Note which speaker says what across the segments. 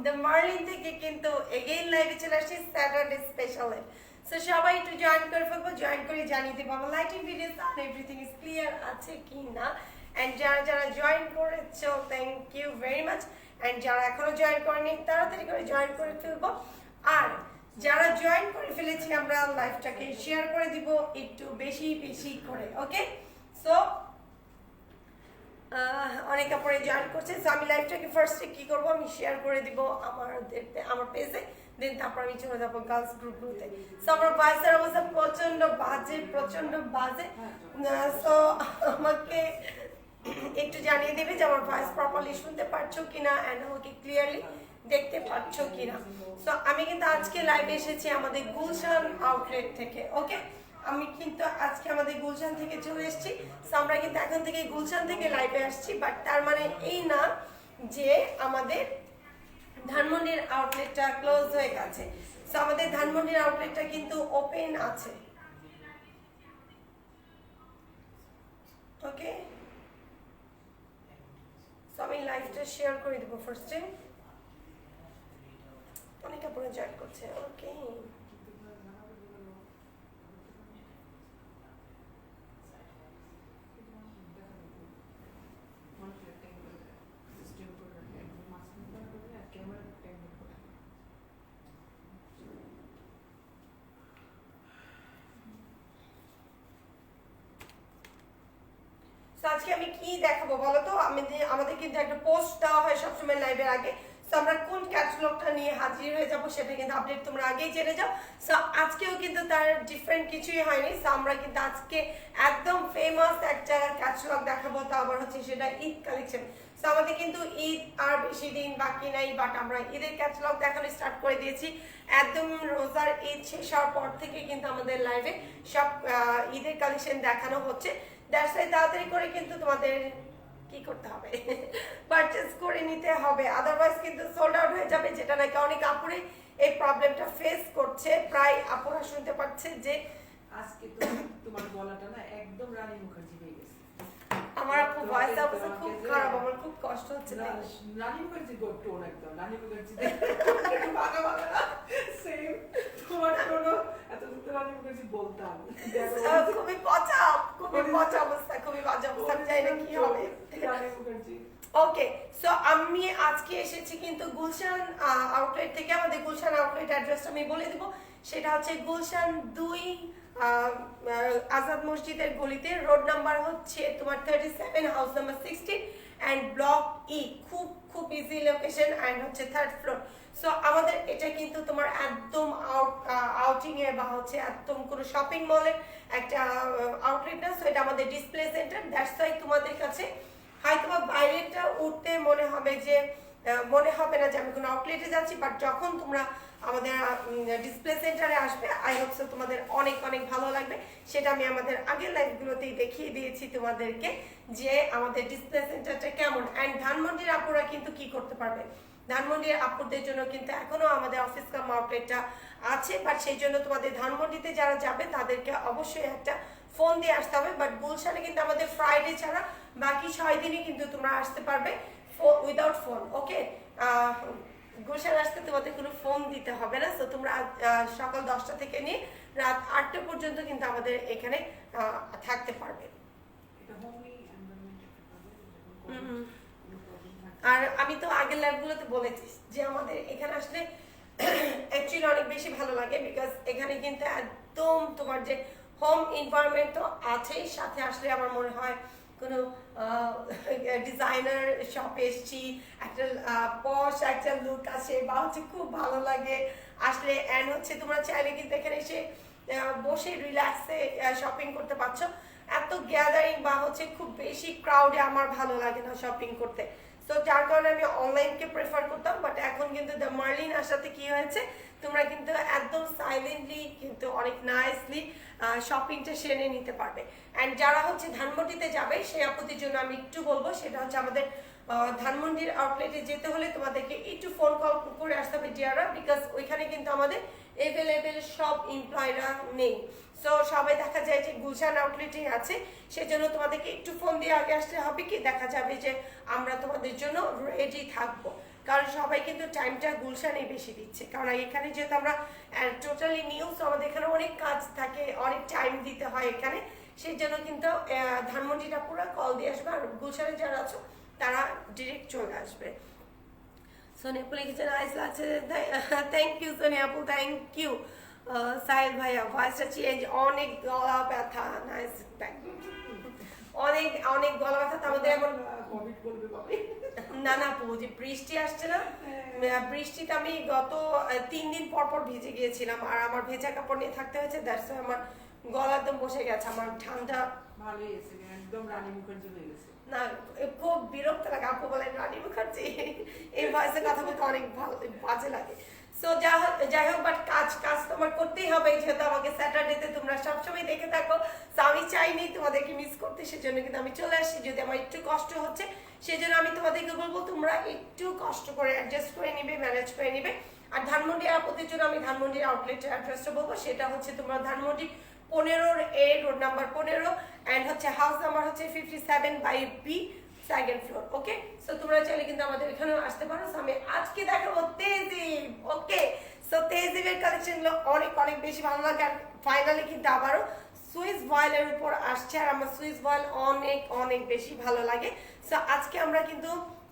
Speaker 1: The marlin থেকে কিন্তু again লাইভে চলে আসছি স্যাটারডে স্পেশালে। সো সবাই একটু জয়েন করে ফেলবো, জয়েন করে জানিয়ে দেবো আমার লাইটিং ভিডিওস আর এভরিথিং ইজ ক্লিয়ার আছে কি না। অ্যান্ড যারা যারা জয়েন করেছো thank you very much. And যারা এখনো জয়েন করেনি তাড়াতাড়ি করে জয়েন করে ফেলবো। আর যারা জয়েন করে ফেলেছি আমরা লাইভটাকে শেয়ার করে দিব একটু বেশি বেশি করে, ওকে? সো অনেকে পরে জয়েন করছে। সো আমি লাইভটাকে ফার্স্টে কি করব, আমি শেয়ার করে দিব আমার পেজে, দেন তারপর আমি চলে যাবো গার্লস গ্রুপে। সো আমার ভয়েসের অবস্থা প্রচন্ড বাজে। সো আমাকে একটু জানিয়ে দেবে যে আমার ভয়েস প্রপারলি শুনতে পারছো কিনা অ্যান্ড আমাকে ক্লিয়ারলি দেখতে পাচ্ছো কিনা। সো আমি কিন্তু আজকে লাইভে এসেছি আমাদের গুলশান আউটলেট থেকে, ওকে? আমি কিন্তু আজকে আমাদের গুলশান থেকে চলে এসেছি। সো আমরা কিন্তু এখন থেকে গুলশান থেকে লাইভে আসছি, বাট তার মানে এই না যে আমাদের ধানমন্ডির আউটলেটটা ক্লোজ হয়ে গেছে। সো আমাদের ধানমন্ডির আউটলেটটা কিন্তু ওপেন আছে, ওকে? সো আমি লাইভটা শেয়ার করে দেবো ফার্স্টে। অনেক কাপড়ে জয়েন করছে, ওকে? আজকে আমি কি দেখাবো বলো তো? আমাদের কিন্তু একটা পোস্ট দেওয়া হয় সবসময় লাইভের আগে। সো আমরা কোন ক্যাটালগটা নিয়ে হাজির হয়ে যাব সেটা কিন্তু আপডেট তোমরা আগেই জেনে যাও। সো আজকেও কিন্তু তার ডিফারেন্ট কিছুই হয়নি। সো আমরা কিন্তু আজকে একদম ফেমাস একটা ক্যাটালগ দেখাবো, তা আবার হচ্ছে সেটা ঈদ কালেকশন। সো আমাদের কিন্তু ঈদ আর বেশি দিন বাকি নাই, বাট আমরা ঈদের ক্যাটালগ দেখানো স্টার্ট করে দিয়েছি। একদম রোজার ঈদ শেষ হওয়ার পর থেকে কিন্তু আমাদের লাইভে সব ঈদের কালেকশন দেখানো হচ্ছে। দ্যাটস ওয়াই তাড়াতাড়ি করে কিন্তু তোমাদের কি করতে হবে, পারচেজ করে নিতে হবে, আদারওয়াইজ কিন্তু সোল্ড আউট হয়ে যাবে, যেটা নাকি অনেক আপুরে এই প্রবলেমটা ফেস করছে। প্রায় আপুরা শুনতে পাচ্ছে যে
Speaker 2: আজকে তো তোমার গলাটা না একদম রানী মুখার্জি হয়ে গেছে।
Speaker 1: আমার আপু ভয়েস অবস্থা খুব খারাপ, আমার খুব কষ্ট হচ্ছে।
Speaker 2: রানী মুখার্জি টোন একদম রানী মুখার্জি ভাগা ভাগা সেম তোমার টোন। এতদিন তো রানী মুখার্জি বলতাম,
Speaker 1: খুবই পচা অবস্থা, খুবই বাজে অবস্থা, আমি জানি না কি হবে।
Speaker 2: রানী মুখার্জি,
Speaker 1: ওকে? সো আমি আজকে এসেছি কিন্তু গুলশান আউটলেট থেকে। আমাদের গুলশান আউটলেট অ্যাড্রেসটা আমি বলে দিব, সেটা হচ্ছে গুলশান 2 আজাদ মসজিদের গলিতে, রোড নাম্বার হচ্ছে তোমার 37, house number 16 and block E. খুব ইজি লোকেশন অ্যান্ড হচ্ছে 3rd ফ্লোর। সো আমাদের এটা কিন্তু তোমার একদম আউটিং এ বা হচ্ছে একদম কোনো শপিং মলের একটা আউটলেট না। সো এটা আমাদের ডিসপ্লে সেন্টার। দ্যাটস ওয়াই তোমাদের কাছে হয়তো বাইরেটা উঠতে মনে হবে না যে আমি কোনো আউটলেটে যাচ্ছি, বাট যখন তোমরা আমাদের ডিসপ্লে সেন্টারে আসবে আই হোপ সো তোমাদের অনেক অনেক ভালো লাগবে। সেটা আমি আমাদের আগের লাইভগুলোতেই দেখিয়ে দিয়েছি তোমাদেরকে যে আমাদের ডিসপ্লে সেন্টারটা কেমন। অ্যান্ড ধানমন্ডির আপুরা কিন্তু কি করতে পারবে, ধানমন্ডির আপুদের জন্য কিন্তু এখনো আমাদের অফিস কাম আউটলেটটা আছে, বাট সেই জন্য তোমাদের ধানমন্ডিতে যারা যাবে তাদেরকে অবশ্যই একটা ফোন দিয়ে আসতে হবে। বাট গুলশানে কিন্তু আমাদের ফ্রাইডে ছাড়া বাকি 6 দিনই কিন্তু তোমরা আসতে পারবে উইদাউট ফোন, ওকে? গুলশান আসতে তোমাদের কোনো ফোন দিতে হবে না। সো তোমরা সকাল 10টা থেকে নিয়ে রাত 8টা পর্যন্ত কিন্তু আমাদের এখানে থাকতে পারবে। আর আমি তো আগের লাইভগুলোতে বলেছি যে আমাদের এখানে আসলে অ্যাকচুয়ালি অনেক বেশি ভালো লাগে, বিকজ এখানে কিন্তু একদম তোমার যে হোম এনভায়রনমেন্ট তো আছেই, সাথে আসলে আমার মনে হয় কোনো ডিজাইনার শপে এসেছি, একটা পশ একটা লুক আসে বা হচ্ছে খুব ভালো লাগে আসলে। অ্যান্ড হচ্ছে তোমরা চাইলে কিন্তু এখানে এসে বসে রিল্যাক্সে শপিং করতে পারছো। এত গ্যাদারিং বা হচ্ছে খুব বেশি ক্রাউডে আমার ভালো লাগে না শপিং করতে। সো যার কারণে আমি অনলাইনকে প্রেফার করতাম, বাট এখন কিন্তু দ্য মার্লিন আসাতে কি হয়েছে, তোমরা কিন্তু একদম সাইলেন্টলি কিন্তু অনেক নাইসলি শপিংটা সেরে নিতে পারবে। অ্যান্ড যারা হচ্ছে ধানমন্ডিতে যাবে সেই আপুদের জন্য আমি একটু বলবো, সেটা হচ্ছে আমাদের ধানমন্ডির আউটলেটে যেতে হলে তোমাদেরকে একটু ফোন কল করে আসতে হবে ডিয়াররা, বিকজ ওইখানে কিন্তু আমাদের এভেলেবেল সব এমপ্লয়িরা নেই। সো সবাই দেখা যায় যে গুলশান আউটলেটেই আছে, সেজন্য তোমাদেরকে একটু ফোন দিয়ে আগে আসতে হবে, কি দেখা যাবে যে আমরা তোমাদের জন্য রেডি থাকবো। কারণ সবাই কিন্তু টাইমটা গুলশানে বেশি দিচ্ছে, কারণ এখানে যেহেতু আমরা টোটালি নিউ, তো আমাদের এখানে অনেক কাজ থাকে, অনেক টাইম দিতে হয় এখানে, সেই জন্য কিন্তু ধানমন্ডিটা পুরো কল দিয়ে আসবে, আর গুলশানে যারা আছো তারা ডিরেক্ট চলে আসবে। সোনিয়া আপু লিখেছেন নাইস লাগছে, থ্যাংক ইউ সোনিয়া আপু, থ্যাংক ইউ। সাহেল ভাইয়া ভয়েসটা চেঞ্জ, অনেক গলা ব্যথা, নাইস, অনেক অনেক গলা ব্যথা, তো আমাদের এমন
Speaker 2: কোভিড বলবে বাবা।
Speaker 1: না না আপু, যে বৃষ্টি আসছে না, বৃষ্টিতে আমি গত 3 দিন পর পর ভিজে গিয়েছিলাম, আর আমার ভেজা কাপড় নিয়ে থাকতে হয়েছে, দ্যাটস আমার গলা একদম বসে গেছে, আমার ঠান্ডা
Speaker 2: ভালোই এসে একদম রানী মুখার্জি হয়ে গেছে।
Speaker 1: না, খুব বিরক্ত লাগে। আপু বলেন রানী মুখার্জি, এই ভয়েসে কথা বলতে অনেক ভালো বাজে লাগে। সো যাই হোক, বাট কাজ তোমার করতেই হবে, যেহেতু আমাকে স্যাটারডেতে তোমরা সবসময় দেখে থাকো, তো আমি চাইনি তোমাদেরকে মিস করতে, সেজন্য কিন্তু আমি চলে আসি। যদি আমার একটু কষ্ট হচ্ছে, সেজন্য আমি তোমাদেরকে বলবো তোমরা একটু কষ্ট করে অ্যাডজাস্ট করে নিবে, ম্যানেজ করে নিবে। আর ধানমন্ডি আপদের জন্য আমি ধানমন্ডির আউটলেটের অ্যাড্রেসটা বলবো, সেটা হচ্ছে তোমরা Dhanmondi 15A road number 15, and হচ্ছে হাউস নাম্বার হচ্ছে 57/B, সেকেন্ড ফ্লোর। ওকে, সো তোমরা চাইলে কিন্তু আমাদের এখানেও আসতে পারো। সো আমি আজকে দেখাবো তেজিব। ওকে, সো তেজিবের কালেকশনগুলো অনেক অনেক বেশি ভালো লাগে, আর ফাইনালি কিন্তু আবারও সুইস ভয়েলের উপর আসছে, আর আমার সুইস ভয়েল অনেক অনেক বেশি ভালো লাগে। সো আজকে আমরা কিন্তু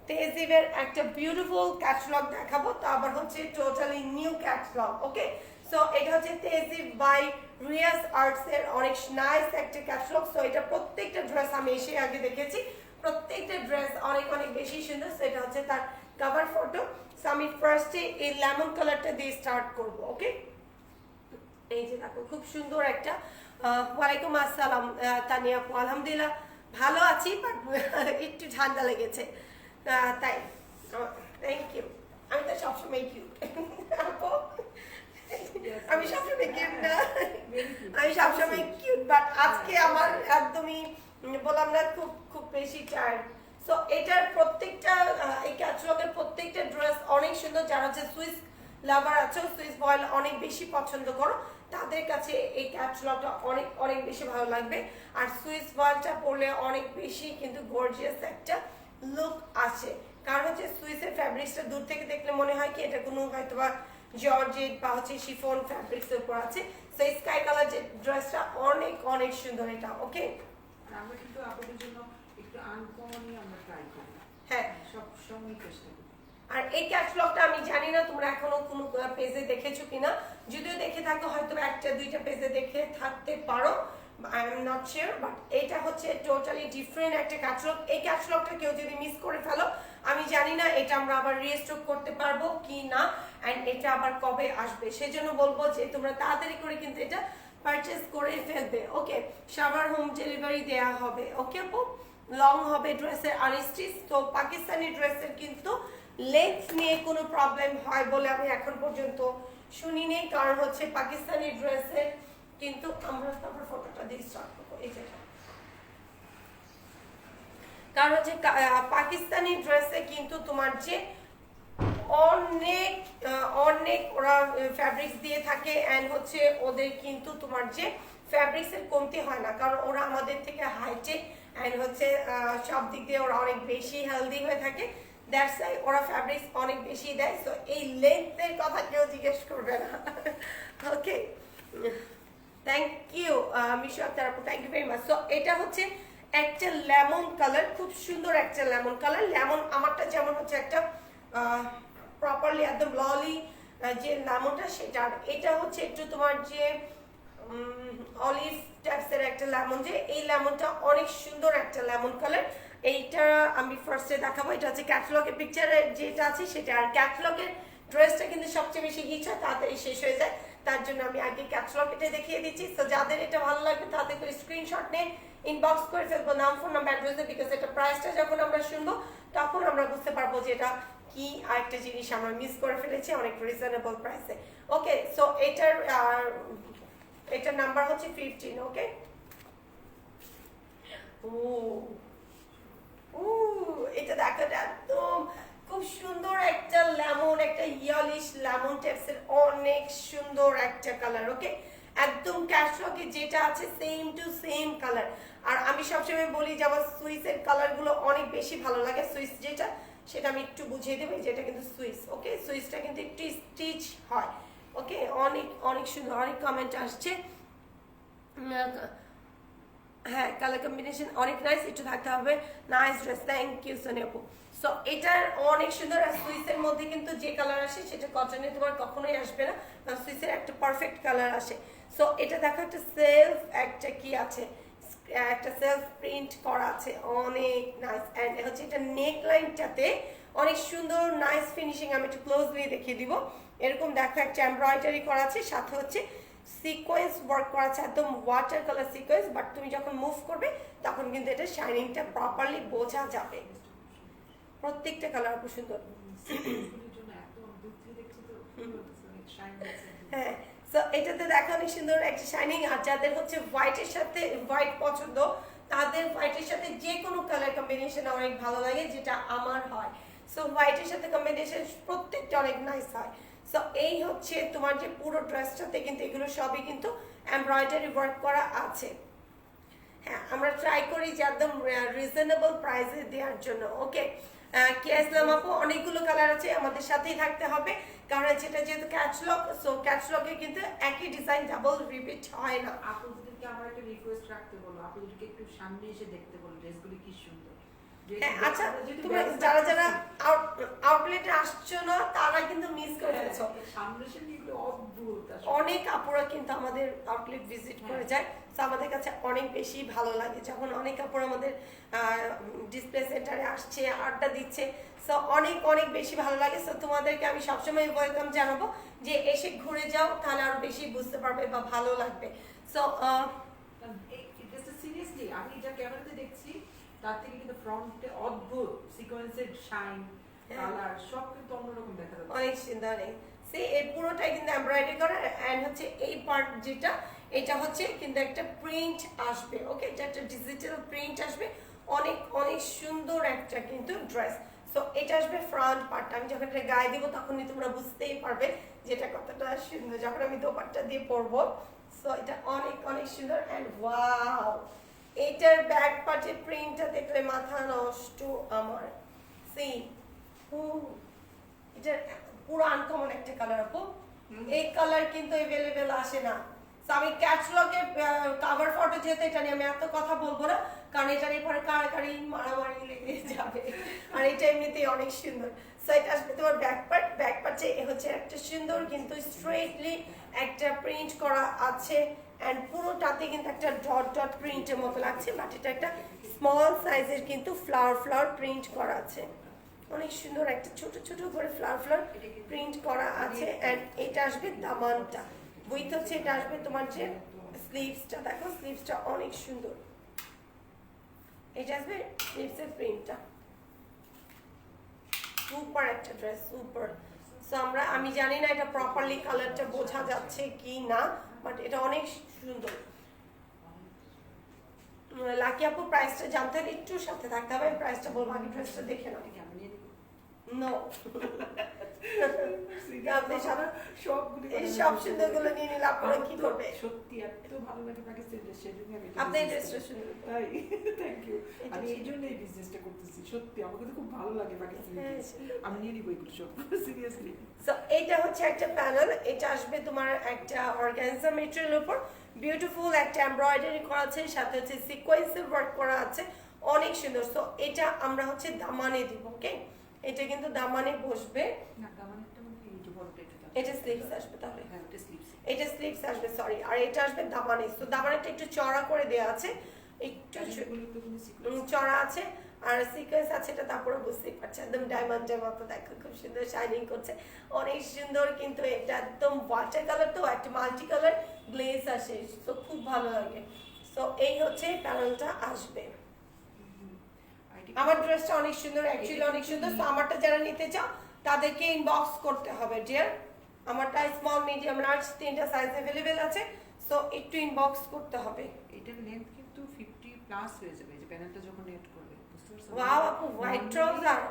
Speaker 1: তেজিবের একটা বিউটিফুল ক্যাটালগ দেখাবো, তো আবার হচ্ছে টোটালি নিউ ক্যাটালগ। ওকে, সো এটা হচ্ছে তেজিব বাই রিয়াজ আর্টস এর অনেক নাইস একটা ক্যাটালগ। সো এটা প্রত্যেকটা ড্রেস আমি এসে আগে দেখেছি, প্রত্যেকটা ড্রেস অনেক অনেক বেশি সুন্দর। সো এটা হচ্ছে তার কভার ফটো। সো আমি ফার্স্টে এই লেমন কালারটা দিয়ে স্টার্ট করব। ওকে, এই যে দেখো খুব সুন্দর একটা ওয়ালাইকুম আসসালাম তানিয়া আপু, আলহামদুলিল্লাহ ভালো আছি, বাট একটু ঠান্ডা লেগেছে, তাই থ্যাংক ইউ। আমি তো সবসময় কিউট আপু, আমি সবসময় কিউট না, আমি সবসময় কিউট, বাট আজকে আমার একদমই বললাম না, খুব খুব বেশি টায়ার্ড। সো এটার প্রত্যেকটা এই ক্যাটালগের প্রত্যেকটা ড্রেস অনেক সুন্দর। যারা হচ্ছে সুইস লাভার আছো, সুইস ভয়েল অনেক বেশি পছন্দ করো, তাদের কাছে এই ক্যাটালগটা অনেক অনেক বেশি ভালো লাগবে। আর সুইস ভয়েলটা পরলে অনেক বেশি কিন্তু গর্জিয়াস একটা লুক আসে, কারণ হচ্ছে সুইসের ফ্যাব্রিক্সটা দূর থেকে দেখলে মনে হয় কি এটা কোনো হয়তোবা জর্জেট বা হচ্ছে শিফন ফ্যাব্রিক্সের উপর আছে। সো স্কাই কালার যে ড্রেসটা অনেক অনেক সুন্দর এটা। ওকে,
Speaker 2: আমরা কিন্তু আপনাদের জন্য একটু আনকমনই আমরা ট্রাই করি,
Speaker 1: হ্যাঁ
Speaker 2: সব সময় চেষ্টা করি।
Speaker 1: আর এই ক্যাটালগটা আমি জানি না তোমরা এখনো কোনো পেজে দেখেছো কিনা, যদিও দেখে থাকো হয়তো একটা দুইটা পেজে দেখে থাকতে পারো, I am not sure, but এটা হচ্ছে টোটালি ডিফারেন্ট একটা ক্যাটালগ। এই ক্যাটালগটা কেউ যদি মিস করে ফেলো, আমি জানি না এটা আমরা আবার রিস্টক করতে পারবো কি না, অ্যান্ড এটা আবার কবে আসবে, সেজন্য বলবো যে তোমরা তাড়াতাড়ি করে কিন্তু এটা পারচেস করে ফেলবে। ওকে, সাভার হোম ডেলিভারি দেয়া হবে। ওকে আপু, লং হবে ড্রেসের আনস্টিচ। তো পাকিস্তানি ড্রেসের কিন্তু লেন্থ নিয়ে কোনো প্রবলেম হয় বলে আমি এখন পর্যন্ত শুনিনি, কারণ হচ্ছে পাকিস্তানি ড্রেসের কিন্তু আমরা তারপর ফটোটা দিয়ে স্টার্ট করবো। এই যেটা, কারণ হচ্ছে পাকিস্তানি ড্রেসে কিন্তু তোমার যে অনেক অনেক ওরা ফ্যাব্রিক্স দিয়ে থাকে, অ্যান্ড হচ্ছে ওদের কিন্তু তোমার যে ফ্যাব্রিক্সের কমতি হয় না, কারণ ওরা আমাদের থেকে হাইটেক, অ্যান্ড হচ্ছে সব দিক দিয়ে ওরা অনেক বেশি হেলদি হয়ে থাকে, দ্যাটস ওয়াই ওরা ফ্যাব্রিক্স অনেক বেশি দেয়। সো এই লেন্থের কথা কেউ জিজ্ঞেস করবে না। Okay, thank you Mishu Akter আপু, thank you very much. So এটা হচ্ছে একটা লেমন কালার, খুব সুন্দর একটা লেমন কালার। লেমন আমারটা যেমন হচ্ছে একটা প্রপারলি একদম ললি যে লেমনটা সেটা, আর এটা হচ্ছে একটু তোমার যে অলিভ টাইপসের একটা লেমন, যে এই লেমনটা অনেক সুন্দর একটা লেমন কালার। এইটা আমি ফার্স্টে দেখাবো, এটা হচ্ছে ক্যাটালগের পিকচারের যেটা আছে সেটা, আর ক্যাটালগের ড্রেসটা কিন্তু সবচেয়ে বেশি হিট হয়, তাড়াতাড়ি শেষ হয়ে যায়, তার জন্য আমি আগে ক্যাটালগ এটা দেখিয়ে দিচ্ছি। তো যাদের এটা ভালো লাগবে তাদের করে স্ক্রিনশট নিয়ে ইনবক্স করে ফেলবো নাম, ফোন নাম্বার, অ্যাড্রেসে, বিকজ এটা প্রাইসটা যখন আমরা শুনবো তখন আমরা বুঝতে পারবো যে এটা কি আরেকটা জিনিস আমরা মিস করে ফেলেছি অনেক রিজনেবল প্রাইসে। ওকে, সো এটার নাম্বার হচ্ছে 15। ওকে, এটা দেখো, একদম খুব সুন্দর একটা লেমন, একটা ইয়েলিশ লেমন টাইপসের অনেক সুন্দর একটা কালার। ওকে, একদম ক্যাটালগে যেটা আছে সেম টু সেম কালার। আর আমি সবসময় বলি যে আমার সুইসের কালারগুলো অনেক বেশি ভালো লাগে, সুইস যেটা সেটা আমি একটু বুঝিয়ে দেবো। যেটা কিন্তু সুইস, ওকে, সুইসটা কিন্তু একটু স্টিচ হয়, ওকে। অনেক অনেক সুন্দর, অনেক কমেন্ট আসছে। হ্যাঁ, কালার কম্বিনেশন অনেক নাইস, একটু থাকতে হবে। Nice dress, thank you Soni আপু। সো এটার অনেক সুন্দর। আর সুইসের মধ্যে কিন্তু যে কালার আসে সেটা কটনে তোমার কখনোই আসবে না, কারণ সুইসের একটা পারফেক্ট কালার আসে। সো এটা দেখো একটা সেলফ, একটা কি আছে, একটা সেলফ প্রিন্ট করা আছে, অনেক নাইস। অ্যান্ড হচ্ছে এটা নেক লাইনটাতে অনেক সুন্দর নাইস ফিনিশিং। আমি একটু ক্লোজলি দেখিয়ে দিব। এরকম দেখো একটা এমব্রয়ডারি করা আছে, সাথে হচ্ছে সিকোয়েন্স ওয়ার্ক করা আছে, একদম ওয়াটার কালার সিকোয়েন্স। বাট তুমি যখন মুভ করবে তখন কিন্তু এটা শাইনিংটা প্রপারলি বোঝা যাবে। প্রত্যেকটা কালার খুব সুন্দর। হ্যাঁ, সো এটাতে দেখো অনেক সুন্দর একটা শাইনিং। আর যাদের হচ্ছে হোয়াইটের সাথে হোয়াইট পছন্দ, তাদের হোয়াইটের সাথে যে কোনো কালার কম্বিনেশন অনেক ভালো লাগে, যেটা আমার হয়। সো হোয়াইটের সাথে কম্বিনেশন প্রত্যেকটা অনেক নাইস হয়। সো এই হচ্ছে তোমার যে পুরো ড্রেসটাতে কিন্তু এগুলো সবই কিন্তু এমব্রয়ডারি ওয়ার্ক করা আছে। হ্যাঁ, আমরা ট্রাই করি যে একদম রিজনেবল প্রাইসে দেওয়ার জন্য, ওকে। কি ইসলাম আপু, অনেকগুলো কালার আছে, আমাদের সাথেই থাকতে হবে, কারণ যেটা যেহেতু ক্যাটলগ, সো ক্যাটলগে কিন্তু একই ডিজাইন ডাবল রিপিট হয় না।
Speaker 2: আপুদেরকে আমার একটা রিকোয়েস্ট রাখতে বলো, আপুদেরকে একটু সামনে এসে দেখতে বলো ড্রেসগুলো কি সুন্দর।
Speaker 1: হ্যাঁ, আচ্ছা, তোমরা যারা যারা আউটলেটে আসছো না তারা কিন্তু মিস করে ফেলছো।
Speaker 2: সামনে এসে এগুলো অদ্ভুত।
Speaker 1: অনেক আপুরা কিন্তু আমাদের আউটলেট ভিজিট করে যায়, তো আমাদের কাছে অনেক বেশি ভালো লাগে যখন অনেক আপুরা আমাদের ডিসপ্লে সেন্টারে আসছে, আড্ডা দিচ্ছে। সো অনেক অনেক বেশি ভালো লাগে। সো তোমাদেরকে আমি সবসময় ওয়েলকাম জানাবো যে এসে ঘুরে যাও, তাহলে আরো বেশি বুঝতে পারবে বা ভালো লাগবে। সো
Speaker 2: সিরিয়াসলি আমি যা ক্যামেরাতে দেখছি তার থেকে কিন্তু ফ্রন্টে অদ্ভুত সিকোয়েন্সের শাইন, কালার সব কিন্তু অন্যরকম দেখা যাচ্ছে,
Speaker 1: অনেক সুন্দর। সে এই পুরোটাই কিন্তু এমব্রয়ডারি করা। এন্ড হচ্ছে এই পার্ট যেটা, এটা হচ্ছে কিন্তু একটা প্রিন্ট আসবে, ওকে, এটা একটা ডিজিটাল প্রিন্ট আসবে। অনেক অনেক সুন্দর একটা কিন্তু ড্রেস। সো এটা আসবে ফ্রন্ট পার্টটা। আমি যখন এটা গায়ে দিব তখনই তোমরা বুঝতেই পারবে যেটা কতটা সুন্দর যখন আমি দোপাট্টা দিয়ে পরবো। সো এটা অনেক অনেক সুন্দর। এন্ড ওয়াও, এটার ব্যাক পার্টের প্রিন্টটা দেখলে মাথা নষ্ট আমার। সি এটা পুরো আনকমন একটা কালার আপু। এই কালার কিন্তু अवेलेबल আসে না। সো আমি ক্যাটলগে কভার ফটো যেতে এটা নিয়ে আমি এত কথা বলবো না, কারণ এটা নিয়ে পরে কারাকারি মারামারি লেগে যাবে। আর এটা এমনিতেই অনেক সুন্দর। সো এটা আসবে তোমার ব্যাক পার্ট। ব্যাক পার্টে হচ্ছে একটা সুন্দর কিন্তু স্ট্রেটলি একটা প্রিন্ট করা আছে। এন্ড পুরোটাতে কিন্তু একটা ডট ডট প্রিন্টের মতো লাগছে, বাট এটা একটা স্মল সাইজের কিন্তু ফ্লাওয়ার ফ্লাওয়ার প্রিন্ট করা আছে। অনেক সুন্দর একটা ছোট ছোট করে ফ্লাওয়ার ফ্লাওয়ার প্রিন্ট করা আছে। এন্ড এটা আসবে দামানটা উইথ হচ্ছে, এটা আসবে তোমার যে স্লিভসটা, দেখো স্লিভসটা অনেক সুন্দর। এটা আসবে স্লিভসের প্রিন্টটা। সুপার একটা ড্রেস, সুপার। সো আমি জানি না এটা প্রপারলি কালারটা বোঝা যাচ্ছে কি না, বাট এটা অনেক সুন্দর। লাকি আপু প্রাইসটা জানতে হলে একটু সাথে থাকতে হবে, প্রাইসটা বলবো, আগে ড্রেসটা দেখে নাও। নো, সব সুন্দরগুলো নিয়ে নিলে আপনারা কি করবে?
Speaker 2: সত্যি এত ভালো লাগে পাকিস্তানি ড্রেস, সেজন্য আমি
Speaker 1: আপনি এই ড্রেসটা শুনুন।
Speaker 2: তাই থ্যাংক ইউ। আমি এই জন্য এই বিজনেসটা করতেছি, সত্যি আমাকে তো খুব ভালো লাগে পাকিস্তানি ড্রেস। আমি নিয়ে নিব এগুলো সব, সিরিয়াসলি।
Speaker 1: সো এটা হচ্ছে একটা প্যানেল। এটা আসবে তোমার একটা অর্গানজা মেটেরিয়ালের উপর বিউটিফুল একটা এমব্রয়ডারি করা আছে, সাথে হচ্ছে সিকোয়েন্সের ওয়ার্ক করা আছে, অনেক সুন্দর। সো এটা আমরা হচ্ছে দামানে দিব, ওকে। এটা কিন্তু দামানে বসবে।
Speaker 2: না দামানেরটা মানে এই যে বড়টা এটা।
Speaker 1: এটা স্লিভস আসবে তাহলে।
Speaker 2: হ্যাঁ এটা স্লিভস।
Speaker 1: এটা স্লিভস আসবে, সরি। আর এটা আসবে দামানে। তো দামানেরটা একটু চড়া করে দেওয়া আছে, একটু চড়া আছে, আর সিকোয়েন্স আছে, এটা তারপরে বুঝতেই পারছে একদম ডায়মন্ডের মতো। দেখো খুব সুন্দর শাইনিং করছে, অনেক সুন্দর। কিন্তু এটা একদম ওয়াটার কালার, তো একটা মাল্টি কালার গ্লেজ আসে, তো খুব ভালো লাগে। সো এই হচ্ছে প্যানেলটা আসবে। আমার ড্রেসটা অনেক সুন্দর, অ্যাকচুয়ালি অনেক সুন্দর। তো আমারটা যারা নিতে চাও তাদেরকে ইনবক্স করতে হবে ডিয়ার। আমারটা স্মল, মিডিয়াম, লার্জ তিনটা সাইজ अवेलेबल আছে। সো একটু ইনবক্স করতে হবে।
Speaker 2: এটার লেন্থ কিন্তু 50 প্লাস হয়ে যাবে, এই যে প্যানেলটা যখন নেট করবে, বুঝতে পারছো?
Speaker 1: ওয়াও আপু, হোয়াইট ট্রাউজার,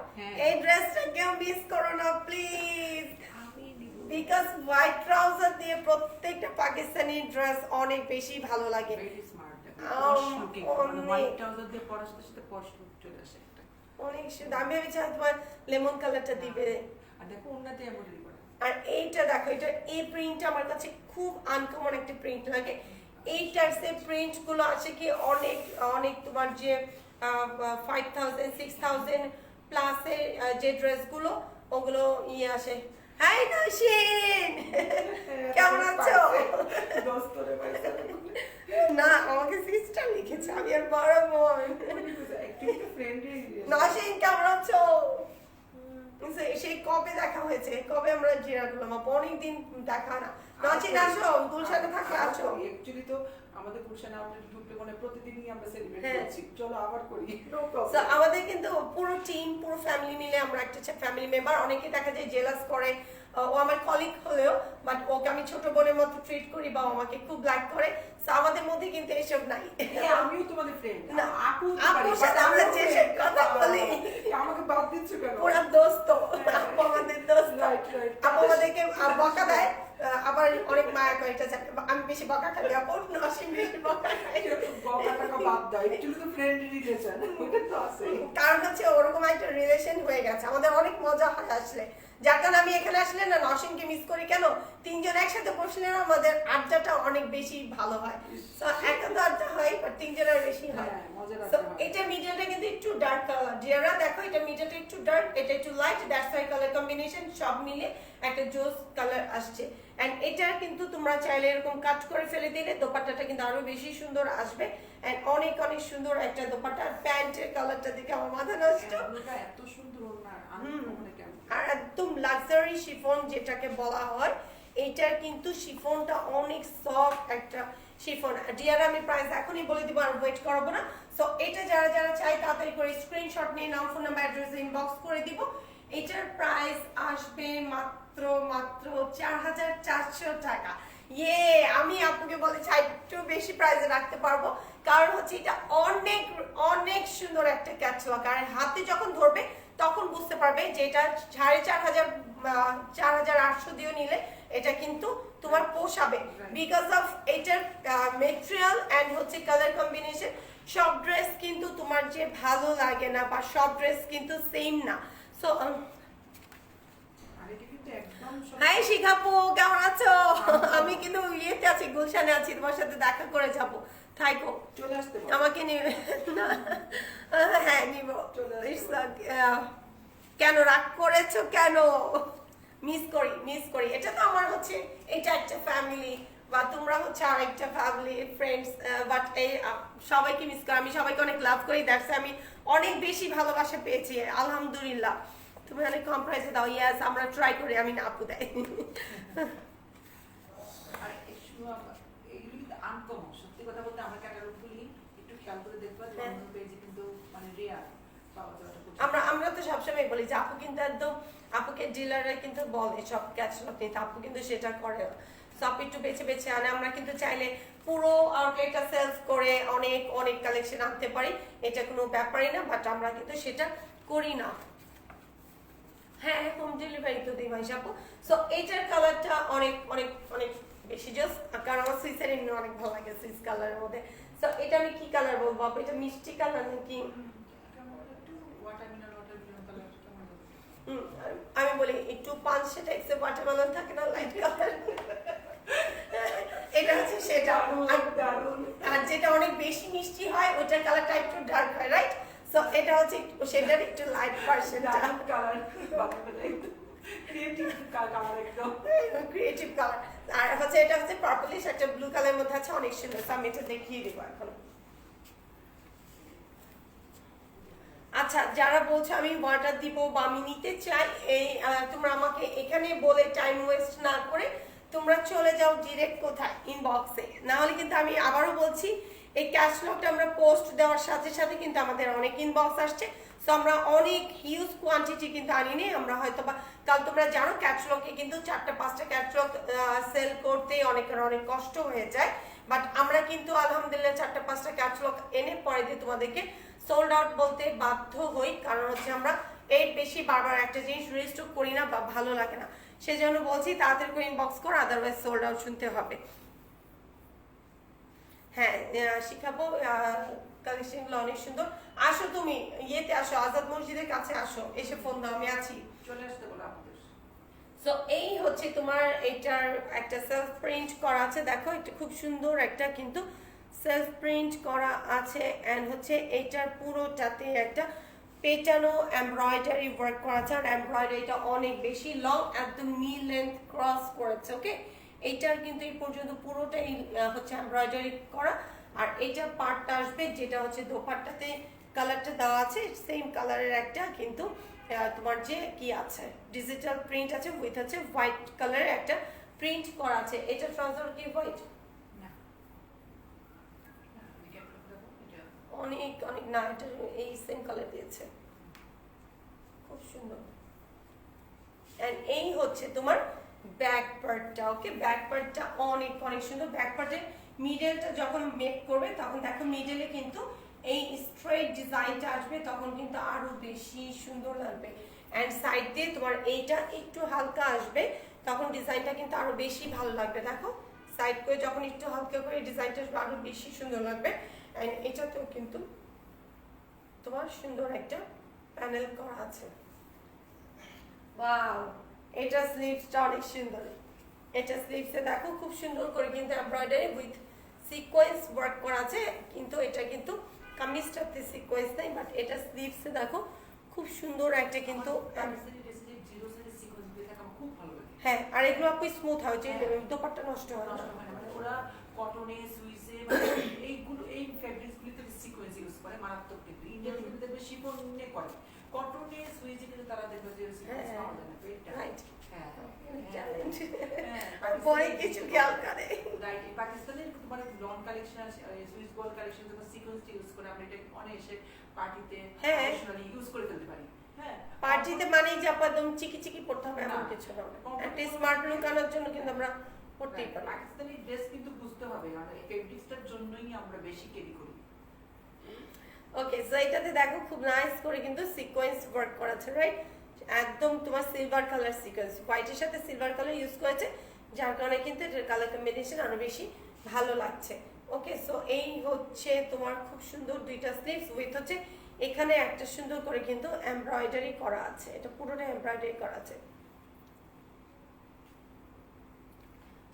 Speaker 1: এই ড্রেসটা কেউ মিস করো না প্লিজ,
Speaker 2: আমি নিব
Speaker 1: বিকজ হোয়াইট ট্রাউজার দিয়ে প্রত্যেকটা পাকিস্তানি ড্রেস অনেক বেশি ভালো লাগে।
Speaker 2: ভেরি স্মার্ট, পশ লুকিং। মানে হোয়াইট ট্রাউজার দিয়ে পরার সাথে সাথে পশ লুক চলে আসে একটা।
Speaker 1: অনেক সুন্দর। আমি ভেবেছি তোমার লেমন কালারটা দিবে।
Speaker 2: আর দেখো ওন্নাতে এমব্রয়ডারি করা।
Speaker 1: আর এইটা দেখো, এটা এই প্রিন্টটা আমার কাছে খুব আনকমন একটা প্রিন্ট লাগে। এই টাইপসের প্রিন্ট গুলো আছে কি অনেক অনেক তোমার যে 5000 6000 প্লাসের যে ড্রেসগুলো ওগুলো ইয়ে আসে। হাই নশিন, কেমন আছো?
Speaker 2: দোস্তরে পাইছে।
Speaker 1: না, আমাকে সিস্টার লিখেছে, আমি আর বড় বোন।
Speaker 2: একটু ফ্রেন্ডলি।
Speaker 1: নশিন কেমন আছো? সেই কবে দেখা হয়েছে, কবে আমরা জিরা করলাম, অনেকদিন দেখা না। নশিন আসো, গুলশানে থাকলে আসো।
Speaker 2: অ্যাকচুয়ালি তো আমাদের গুলশানে আউটলেট ঢুকলে মানে প্রতিদিনই আমরা সেলিব্রেট
Speaker 1: হ্যাঁ।
Speaker 2: করছি। চলো আবার করি। No
Speaker 1: So,
Speaker 2: problem.
Speaker 1: আমাদের কিন্তু পুরো টিম, পুরো ফ্যামিলি মিলে আমরা একটা ফ্যামিলি মেম্বার। অনেকে দেখা যায় জেলাস করে, ও আমার কলিগ হলেও, বাট ওকে আমি ছোট বোনের মতো ট্রিট করি বা ও আমাকে খুব লাইক করে। So, আমাদের মধ্যে কিন্তু এসব নাই।
Speaker 2: হ্যাঁ, আমিও তোমাদের ফ্রেন্ড।
Speaker 1: না,
Speaker 2: আপু তো
Speaker 1: আপুর
Speaker 2: পারি,
Speaker 1: সাথে
Speaker 2: but
Speaker 1: আমরা
Speaker 2: আমিও
Speaker 1: যেসব
Speaker 2: friend।
Speaker 1: কথা বলি।
Speaker 2: আমাকে বাদ দিচ্ছ কেন?
Speaker 1: পুরা দোস্ত,
Speaker 2: হ্যাঁ।
Speaker 1: আপু আমাদের দোস্ত।
Speaker 2: Right, right.
Speaker 1: আপু আমাদেরকে বকা দেয়, আবার অনেক মায়া করে। এটা জানে, আমি বেশি বকা খাই, আপু নসীম বেশি বকা খাই।
Speaker 2: বকা টাকা বাদ দাও। Actually তো friend relation, ওটা তো আছেই।
Speaker 1: কারণ হচ্ছে ওরকম একটা রিলেশন হয়ে গেছে, আমাদের অনেক মজা হয় আসলে। যার কারণে আমি এখানে আসলে না নসীমকে মিস করি। কেন, তিনজন একসাথে বসলে না আমাদের আড্ডাটা অনেক বেশি ভালো হয়। তো একা তো আড্ডা হয়, বাট তিনজনের বেশি হয়।
Speaker 2: হ্যাঁ, মজার
Speaker 1: So,
Speaker 2: আড্ডা হয়।
Speaker 1: এটা মিডলটা কিন্তু একটু ডার্ক কালার। জিয়ারা দেখো, এটা মিডলটা একটু ডার্ক, এটা একটু light, that's why colour combination সব মিলে একটা জোস কালার আসছে। এন্ড এটা কিন্তু তোমরা চাইলে এরকম কাট করে ফেলে দিলে দোপাট্টাটা কিন্তু আরো বেশি সুন্দর আসবে। এন্ড অনেক অনেক সুন্দর একটা দোপাট্টা। প্যান্টের কালারটা দেখে আমার মাথা নষ্ট।
Speaker 2: ওটা এত সুন্দর ওড়না, আনকমন কেমন।
Speaker 1: আর একদম লাক্সারি শিফন যেটাকে বলা হয়, এইটার কিন্তু শিফনটা অনেক সফট একটা শিফন। ডিয়ার আমি প্রাইস এখনই বলে দিব, আর ওয়েট করাবো না। সো এটা যারা যারা চাই তাড়াতাড়ি করে স্ক্রিনশট নিয়ে নাম, ফোন নাম্বার, অ্যাড্রেস ইনবক্স করে দিব। এটার প্রাইস আসবে মাত্র মাত্র 4400 টাকা। ইয়ে, আমি আপুকে বলে চাই একটু বেশি প্রাইসে রাখতে পারবো, কারণ হচ্ছে এটা অনেক অনেক সুন্দর একটা ক্যাটলগ। আর হাতে যখন ধরবে তখন বুঝতে পারবে যে এটা 4500 4800 দিয়ে নিলে এটা কিন্তু তোমার পোষাবে, বিকজ অফ এটার মেটেরিয়াল এন্ড হচ্ছে কালার কম্বিনেশন। সব ড্রেস কিন্তু তোমার যে ভালো লাগে না, বা সব ড্রেস কিন্তু সেম না। সো
Speaker 2: আর এটা কিন্তু একদম সব-
Speaker 1: হাই শিখাপু, কেমন আছো? আমি কিন্তু ইয়েতে আছি, গুলশানে আছি, তোমার সাথে দেখা করে যাব। থাইকো,
Speaker 2: চলে আসতে পারো।
Speaker 1: আমাকে নিবে না? হ্যাঁ নিব।
Speaker 2: চলে আসতে
Speaker 1: It's কেন রাগ করেছো কেন? মিস করি। এটা তো আমার হচ্ছে, এটা একটা ফ্যামিলি, বা তোমরা হচ্ছে আরেকটা ফ্যামিলি ফ্রেন্ডস, বাট এই সবাইকে মিস করি। আমি সবাইকে অনেক লাভ করি, দ্যাটস আমি অনেক বেশি ভালোবাসা পেয়েছি আলহামদুলিল্লাহ। তুমি অনেক কম প্রাইসে দাও। ইয়াস, আমরা ট্রাই করি, আমি না আপু দেয়।
Speaker 2: আর এগুলো কিন্তু আনকমন। সত্যি কথা বলতে আমরা ক্যাটালগুলি একটু খেয়াল করে দেখবা যে
Speaker 1: হ্যাঁ।
Speaker 2: অন্য পেজে কিন্তু মানে রেয়ার পাওয়া যাওয়াটা কঠিন।
Speaker 1: আমরা তো সবসময় বলি যে আপু কিন্তু একদম, আপুকে ডিলাররা কিন্তু বলে সব ক্যাটালগ নিতে, আপু কিন্তু সেটা করে সব একটু বেছে বেছে আনে। আমরা কিন্তু চাইলে পুরো আউটলেটটা সেলফ করে অনেক অনেক কালেকশন আনতে পারি, এটা কোনো ব্যাপারই না, বাট আমরা কিন্তু সেটা করি না। হ্যাঁ, হোম ডেলিভারি তো দিই ভাইস আপু। সো এইটার কালারটা অনেক অনেক অনেক বেশি জাস্ট, কারণ আমার সুইসের এমনি অনেক ভালো লাগে সুইস কালারের মধ্যে। সো এটা আমি কি কালার বলবো আপু, এটা মিষ্টি কালার নাকি?
Speaker 2: কেমন একটু ওয়াটারমেলন কালার কেমন হবে?
Speaker 1: আমি বলি একটু পাঁচশো টাইপসে ওয়াটারমেলন থাকে না, লাইট কালার, এটা হচ্ছে সেটা। আর যেটা অনেক বেশি মিষ্টি হয় ওটার কালারটা একটু ডার্ক হয়, রাইট? সো এটা হচ্ছে সেটার একটু লাইট ভার্সনটা,
Speaker 2: ডার্ক কালার, ক্রিয়েটিভ কালার একদম।
Speaker 1: Creative colour. আর হচ্ছে এটা হচ্ছে পার্পলিশ একটা ব্লু কালারের মধ্যে আছে, অনেক সুন্দর। আমি এটা দেখিয়ে দিব এখন। আচ্ছা, যারা বলছো আমি অর্ডার দিব বা আমি নিতে চাই, এই তোমরা আমাকে এখানে বলে টাইম ওয়েস্ট না করে তোমরা চলে যাও ডিরেক্ট কোথায়, ইনবক্সে। না হলে কিন্তু আমি আবারও বলছি, এই ক্যাটালগটা আমরা পোস্ট দেওয়ার সাথে সাথে কিন্তু আমাদের অনেক ইনবক্স আসছে। সো আমরা অনেক হিউজ কোয়ান্টিটি কিন্তু আনিনি। আমরা হয়তো বা কাল, তোমরা জানো ক্যাটালগে কিন্তু 4-5টা ক্যাটালগ সেল করতে অনেকের অনেক কষ্ট হয়ে যায়, বাট আমরা কিন্তু আলহামদুলিল্লাহ 4-5টা ক্যাটালগ এনে পরে দিয়ে তোমাদেরকে সোল্ড আউট বলতে বাধ্য হই, কারণ হচ্ছে আমরা এর বেশি বারবার একটা জিনিস রিস্টক করি না বা ভালো লাগে না। সেজন্য বলছি তাড়াতাড়ি করে ইনবক্স করো, আদারওয়াইজ সোল্ড আউট শুনতে হবে। হ্যাঁ, শিখাবো কালেকশনগুলো অনেক সুন্দর। আসো তুমি ইয়েতে আসো, আজাদ মসজিদের কাছে আসো, এসে ফোন দাও, আমি আছি।
Speaker 2: চলে আসতে বলো আমাদের।
Speaker 1: সো এই হচ্ছে তোমার এটার একটা সেলফ প্রিন্ট করা আছে, দেখো এটা খুব সুন্দর একটা কিন্তু সেলফ প্রিন্ট করা আছে। অ্যান্ড হচ্ছে এটার পুরোটাতে একটা পেটানো এমব্রয়ডারি ওয়ার্ক করা আছে, আর এমব্রয়ডারিটা অনেক বেশি লং, একদম নি লেন্থ ক্রস করেছে। ওকে, এইটার কিন্তু এই পর্যন্ত পুরোটাই হচ্ছে এমব্রয়ডারি করা। আর এইটার পার্টটা আসবে যেটা হচ্ছে দোপাট্টাতে কালারটা দেওয়া আছে সেম কালারের একটা কিন্তু তোমার যে কি আছে ডিজিটাল প্রিন্ট আছে, উইথ আছে হোয়াইট কালারের একটা প্রিন্ট করা আছে। এটা ট্রাউজার কি হোয়াইট?
Speaker 2: না আমি কেন দেবো এটা?
Speaker 1: অনেক অনেক না, এটা এই সেম কালার দিয়েছে, খুব সুন্দর। এন্ড এই হচ্ছে তোমার ব্যাক পার্টটা। ওকে, ব্যাক পার্টটা অনেক অনেক সুন্দর। ব্যাক পার্টের মিডলটা যখন মেক করবে তখন দেখো মিডলে কিন্তু এই স্ট্রেট ডিজাইনটা আসবে, তখন কিন্তু আরো বেশি সুন্দর লাগবে। এন্ড সাইড দিয়ে তোমার এইটা একটু হালকা আসবে, তখন ডিজাইনটা কিন্তু আরো বেশি ভালো লাগবে। দেখো সাইড করে যখন একটু হালকা করে ডিজাইনটা আসবে আরো বেশি সুন্দর লাগবে। এন্ড এটাতেও কিন্তু তোমার সুন্দর একটা প্যানেল করা আছে। ওয়াও, এটা স্লিভসটা অনেক সুন্দর। এটা স্লিভসে দেখো খুব সুন্দর করে কিন্তু এমব্রয়ডারি উইথ সিকোয়েন্স ওয়ার্ক করা আছে, কিন্তু এটা কিন্তু কামিজটাতে সিকোয়েন্স নাই, বাট এটা স্লিভসে দেখো খুব সুন্দর একটা কিন্তু
Speaker 2: খুব ভালো লাগে।
Speaker 1: হ্যাঁ, আর এগুলো আপু স্মুথ হয়, যে দোপাট্টা নষ্ট হয় না।
Speaker 2: মানে ওরা কটনে সুইসে মানে এইগুলো এই ফেব্রিক্সগুলোতে সিকোয়েন্স ইউজ করে মারাত্মক, কিন্তু ইন্ডিয়ান কিন্তু দেখবে শিফনে করে, কটনে সুইসে কিন্তু তারা দেখবে যে সিকোয়েন্স পাওয়া যায় না। এটা
Speaker 1: রাইট,
Speaker 2: হ্যাঁ
Speaker 1: ট্যালেন্ট
Speaker 2: হ্যাঁ
Speaker 1: বড় কিছু খেয়াল করে।
Speaker 2: রাইট, পাকিস্তানের মানে লন কালেকশন আছে, সুইস বল কালেকশন যখন সিকোয়েন্স ইউজ করে আমরা এটা অনায়াসে পার্টিতে ট্রেডিশনালি ইউজ করে ফেলতে পারি। হ্যাঁ,
Speaker 1: পার্টিতে মানে যে একদম চিকি চিকি পড়তে হবে এমন কিছু না, একটা স্মার্ট লুক আনার জন্য কিন্তু আমরা পড়তেই পারি।
Speaker 2: পাকিস্তানি ড্রেস কিন্তু বুঝতে হবে, মানে এই ফেব্রিক্সটার জন্যই আমরা বেশি ক্যারি করি।
Speaker 1: ওকে, সো এটাতে দেখো খুব নাইস করে কিন্তু সিকোয়েন্স ওয়ার্ক করা আছে, রাইট? একদম তোমার সিলভার কালার সিকোয়েন্স, হোয়াইটের সাথে সিলভার কালার ইউজ করেছে, যার কারণে কিন্তু এটার কালার কম্বিনেশন আরো বেশি ভালো লাগছে। ওকে, সো এই হচ্ছে তোমার খুব সুন্দর দুইটা স্লিভস উইথ হচ্ছে এখানে একটা সুন্দর করে কিন্তু এমব্রয়ডারি করা আছে, এটা পুরোটা এমব্রয়ডারি করা আছে।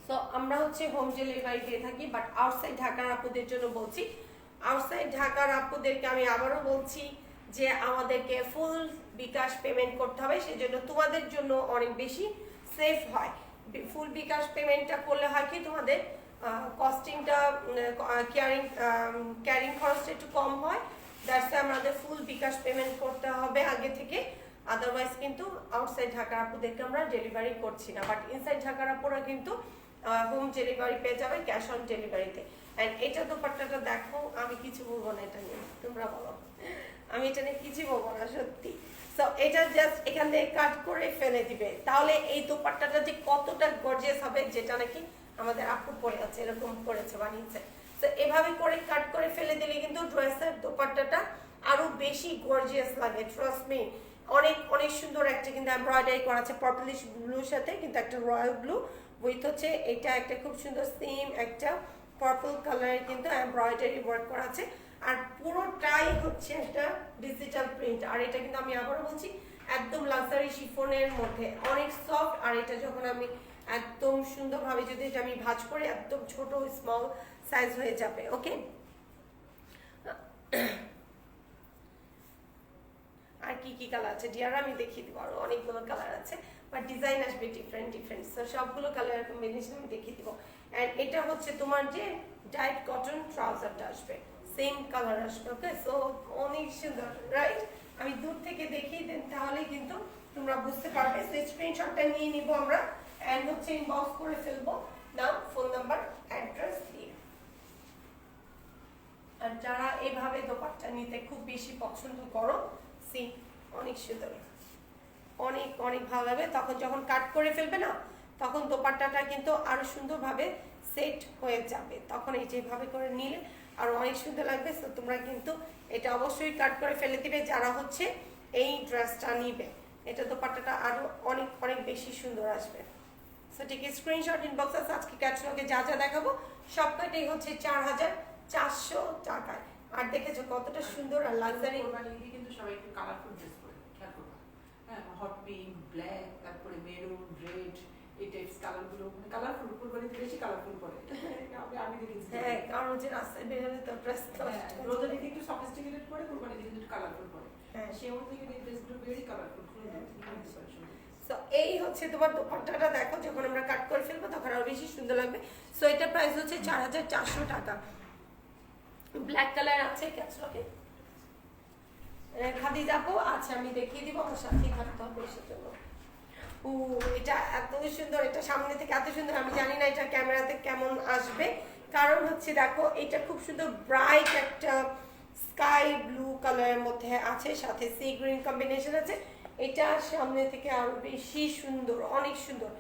Speaker 1: সো আমরা হচ্ছে হোম ডেলিভারি দিয়ে থাকি, বাট আউটসাইড ঢাকার আপুদের জন্য বলছি, আউটসাইড ঢাকার আপুদেরকে আমি আবারও বলছি যে আমাদেরকে ফুল বিকাশ পেমেন্ট করতে হবে, সেজন্য তোমাদের জন্য অনেক বেশি সেফ হয়। ফুল বিকাশ পেমেন্টটা করলে হয় কি তোমাদের কস্টিংটা ক্যারিং খরচটা একটু কম হয়, দ্যাটস আমাদের ফুল বিকাশ পেমেন্ট করতে হবে আগে থেকে। আদারওয়াইজ কিন্তু আউটসাইড ঢাকার আপুদেরকে আমরা ডেলিভারি করছি না, বাট ইনসাইড ঢাকার আপুরা কিন্তু হোম ডেলিভারি পেয়ে যাবে ক্যাশ অন ডেলিভারিতে। অ্যান্ড এটা দোপাট্টাটা দেখো, আমি কিছু বলবো না এটা নিয়ে, তোমরা বলো। আমি এটা নিয়ে কিছু বলবো না সত্যি। সো এটা জাস্ট এখান থেকে কাট করে ফেলে দিবে, তাহলে এই দোপাট্টাটা যে কতটা গর্জিয়াস হবে, যেটা নাকি আমাদের আপু পরে আছে এরকম করেছে বানিয়েছে। তো এভাবে করে কাট করে ফেলে দিলে কিন্তু ড্রেসের দোপাট্টাটা আরো বেশি গর্জিয়াস লাগে, ট্রাস্ট মি। অনেক অনেক সুন্দর একটা কিন্তু এমব্রয়ডারি করা আছে পার্পলিশ ব্লুর সাথে, কিন্তু একটা রয়্যাল ব্লু উইথ হচ্ছে এটা একটা খুব সুন্দর সেম একটা পার্পল কালারের কিন্তু এমব্রয়ডারি ওয়ার্ক করা আছে, আর পুরোটাই হচ্ছে একটা ডিজিটাল প্রিন্ট। আর এটা কিন্তু আমি আবারও বলছি একদম লাক্সারি শিফনের মধ্যে অনেক সফট, আর এটা যখন আমি একদম সুন্দরভাবে যদি এটা আমি ভাঁজ করি একদম ছোট স্মল সাইজ হয়ে যাবে। ওকে, আর কি কি কালার আছে ডিয়ার আমি দেখিয়ে দিব, আরো অনেকগুলো কালার আছে, বাট ডিজাইন আসবে ডিফারেন্ট ডিফারেন্ট, তো সবগুলো কালার কম্বিনেশন আমি দেখিয়ে দিব। অ্যান্ড এটা হচ্ছে তোমার যে ডাইট কটন ট্রাউজারটা আসবে, সেম কালার আসবে। ওকে, সো অনেক সুন্দর, রাইট? আমি দূর থেকে দেখিয়ে দেন, তাহলে কিন্তু তোমরা বুঝতে পারবে। সো স্ক্রিনশটটা নিয়ে নিব আমরা, অ্যান্ড হচ্ছে ইনবক্স করে ফেলবো নাম, ফোন নাম্বার, অ্যাড্রেস দিয়ে। আর যারা এভাবে দোপাট্টা নিতে খুব বেশি পছন্দ করো, সি অনেক সুন্দর, অনেক অনেক ভালো লাগবে। তখন যখন কাট করে ফেলবে না, তখন দোপাট্টাটা কিন্তু আরো সুন্দরভাবে সেট হয়ে যাবে, তখন এই যেভাবে করে নিলে আর অনেক সুন্দর লাগবে। তো তোমরা কিন্তু এটা অবশ্যই কাট করে ফেলে দিবে যারা হচ্ছে এই ড্রেসটা নিবে, এটা দোপাট্টাটা আরো অনেক অনেক বেশি সুন্দর আসবে। সো ঠিক স্ক্রিনশট ইনবক্স আছে, আজকে ক্যাটালগে যা যা দেখাবো সবকটাই হচ্ছে 4400 টাকায়। আর দেখেছো কতটা সুন্দর আর লাক্সারি।
Speaker 2: কোরবানি ঈদে কিন্তু সবাই একটু কালারফুল ড্রেস পরে, খেয়াল করবা। হ্যাঁ, হট পিঙ্ক, ব্ল্যাক, তারপরে মেরুন, রেড, এই টাইপস কালারগুলো, মানে কালারফুল, কোরবানিতে বেশি কালারফুল পরে। আমি দেখেছি।
Speaker 1: হ্যাঁ, কারণ হচ্ছে রাস্তায় বের হলে তো ড্রেস
Speaker 2: রোজারিতে একটু সফিস্টিকেটেড পরে, কোরবানিতে কিন্তু একটু কালারফুল পরে।
Speaker 1: হ্যাঁ,
Speaker 2: সে অনুযায়ী এই ড্রেসগুলো ভেরি কালারফুল।
Speaker 1: সো এই হচ্ছে তোমার দোপাট্টাটা দেখো, যখন আমরা কাট করে ফেলবো তখন আরো বেশি সুন্দর লাগবে। সো এটার প্রাইস হচ্ছে 4400 টাকা। ব্ল্যাক কালার আছে ক্যাটলগে, খাদি যাবো। আচ্ছা আমি দেখিয়ে দিব, আমার সাথেই থাকতে হবে সেজন্য। ও এটা এত সুন্দর, এটা সামনে থেকে এত সুন্দর, আমি জানি না এটা ক্যামেরাতে কেমন আসবে, কারণ হচ্ছে দেখো এটা খুব সুন্দর ব্রাইট একটা স্কাই ব্লু কালারের মধ্যে আছে, সাথে সি গ্রিন কম্বিনেশন আছে। এটা সামনে থেকে আরো বেশি সুন্দর, অনেক সুন্দর,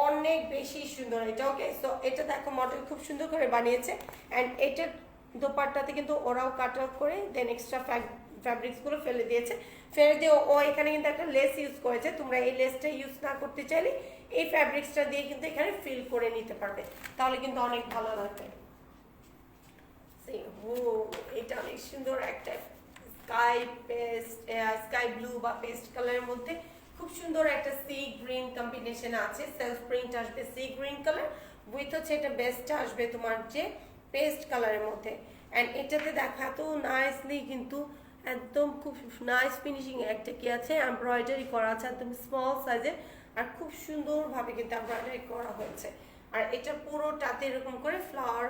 Speaker 1: অনেক বেশি সুন্দর এটা। ওকে, সো এটা দেখো মডেল খুব সুন্দর করে বানিয়েছে। অ্যান্ড এটার দোপাট্টাতে কিন্তু ওরাও কাট আউট করে দেন এক্সট্রা ফ্যাব্রিক্সগুলো ফেলে দিয়েছে। ফেলে দিয়ে ও এখানে কিন্তু একটা লেস ইউজ করেছে, তোমরা এই লেসটা ইউজ না করতে চাইলে এই ফ্যাব্রিক্সটা দিয়ে কিন্তু এখানে ফিল করে নিতে পারবে, তাহলে কিন্তু অনেক ভালো লাগবে। ও এটা অনেক সুন্দর একটা স্কাই ব্লু বা পেস্ট কালারের মধ্যে খুব সুন্দর একটা সি গ্রিন কম্বিনেশন আছে। সেলফ প্রিন্ট আসবে সি গ্রিন কালার, উইথ হচ্ছে এটা বেস্টটা আসবে তোমার যে পেস্ট কালারের মধ্যে। অ্যান্ড এটাতে দেখা তো নাইসলি কিন্তু একদম খুব নাইস ফিনিশিং একটা কি আছে, এমব্রয়ডারি করা আছে একদম স্মল সাইজের, আর খুব সুন্দরভাবে কিন্তু এমব্রয়ডারি করা হয়েছে। আর এটা পুরোটাতে এরকম করে ফ্লাওয়ার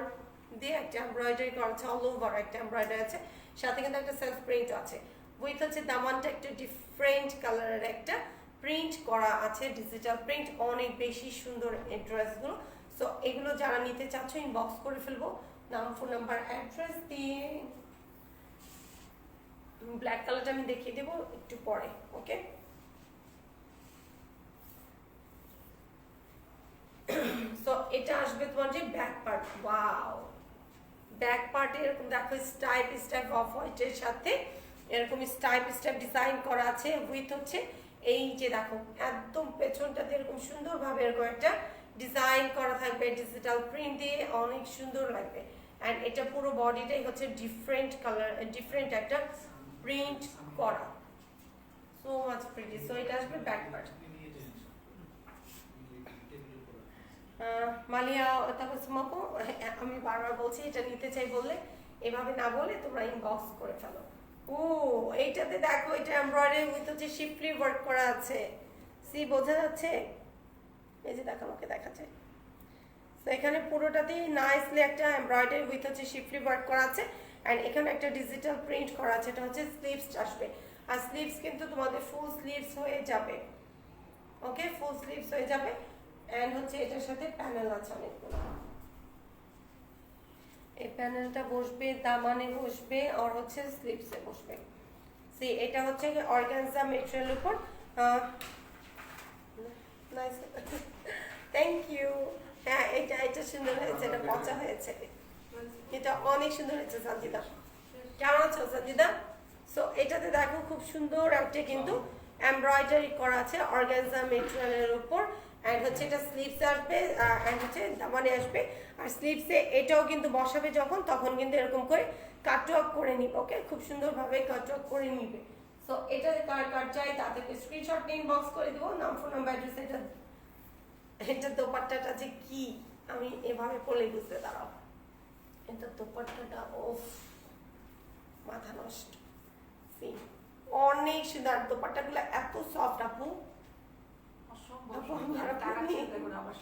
Speaker 1: দিয়ে একটা এমব্রয়ডারি করা আছে, অল ওভার একটা এমব্রয়ডারি আছে, সাথে কিন্তু একটা সেলফ প্রিন্ট আছে। উইথ হচ্ছে দামানটা একটা ডিফারেন্ট কালারের একটা প্রিন্ট করা আছে, ডিজিটাল প্রিন্ট, অনেক বেশি সুন্দর এই ড্রেসগুলো। সো এগুলো যারা নিতে চাচ্ছ ইনবক্স করে ফেলবো, নাম, ফোন নাম্বার, অ্যাড্রেস দিয়ে। ব্ল্যাক কালারটা আমি দেখিয়ে দেবো একটু পরে। ওকে, সো এটা আসবে তোমার যে ব্যাক পার্ট। ওয়াও, ব্যাক পার্টে এরকম দেখো স্টাইপ অফ হোয়াইটের সাথে এরকম স্টাইপ ডিজাইন করা আছে। উইথ হচ্ছে এই যে দেখো একদম পেছনটাতে এরকম সুন্দরভাবে এরকম একটা ডিজাইন করা থাকবে ডিজিটাল প্রিন্ট দিয়ে, অনেক সুন্দর লাগবে। অ্যান্ড এটা পুরো বডিটাই হচ্ছে ডিফারেন্ট কালার, ডিফারেন্ট একটা প্রিন্ট করা, সো মাচ প্রিটি। সো এটা আসবে ব্যাক পার্ট। মালিয়া তাবাসসুমাপু, আমি বারবার বলছি এটা নিতে চাই বললে, এভাবে না বলে তোমরা ইনবক্স করে ফেলো। ও এইটাতে দেখো এটা এমব্রয়ডারি উইথ হচ্ছে শিফলি ওয়ার্ক করা আছে, সি বোঝা যাচ্ছে? এই যে দেখো, আমাকে দেখাচ্ছে। তো এখানে পুরোটাতেই নাইসলি একটা এমব্রয়ডারি উইথ হচ্ছে শিফলি ওয়ার্ক করা আছে। অ্যান্ড এখানে একটা ডিজিটাল প্রিন্ট করা আছে, এটা হচ্ছে স্লিভস আসবে। আর স্লিভস কিন্তু তোমাদের ফুল স্লিভস হয়ে যাবে। ওকে, ফুল স্লিভস হয়ে যাবে। অ্যান্ড হচ্ছে এটার সাথে প্যানেল আছে অনেকগুলো, এই প্যানেলটা বসবে দামানে বসবে আর হচ্ছে স্লিভসে বসবে। সি এটা হচ্ছে অর্গানজা মেটেরিয়ালের উপর। Nice, thank you. হ্যাঁ এটা সুন্দর হয়েছে, এটা পচা হয়েছে, এটা অনেক সুন্দর হয়েছে। সঞ্জিদা কেমন আছো সঞ্জিদা? সো এটাতে দেখো খুব সুন্দর একটা কিন্তু এমব্রয়ডারি করা আছে অর্গানজা মেটেরিয়ালের উপর। অ্যান্ড হচ্ছে এটা স্লিভসে আসবে, অ্যান্ড হচ্ছে দামানে আসবে। আর স্লিভসে এটাও কিন্তু বসাবে যখন, তখন কিন্তু এরকম করে কাটওয়ার্ক করে নিবে। ওকে, খুব সুন্দরভাবে কাটওয়ার্ক করে নিবে। সো এটা কার কার চাই তাদেরকে স্ক্রিনশট নিয়ে ইনবক্স করে দেবো, নাম, ফোন নাম্বার, অ্যাড্রেস। এটা দোপাট্টাটা যে কি আমি এভাবে পড়লে বুঝতে দাঁড়াও, এটা দোপাট্টাটা ওফ মাথা নষ্ট। অনেক সুন্দর, দোপাট্টাগুলো এত সফট আপু,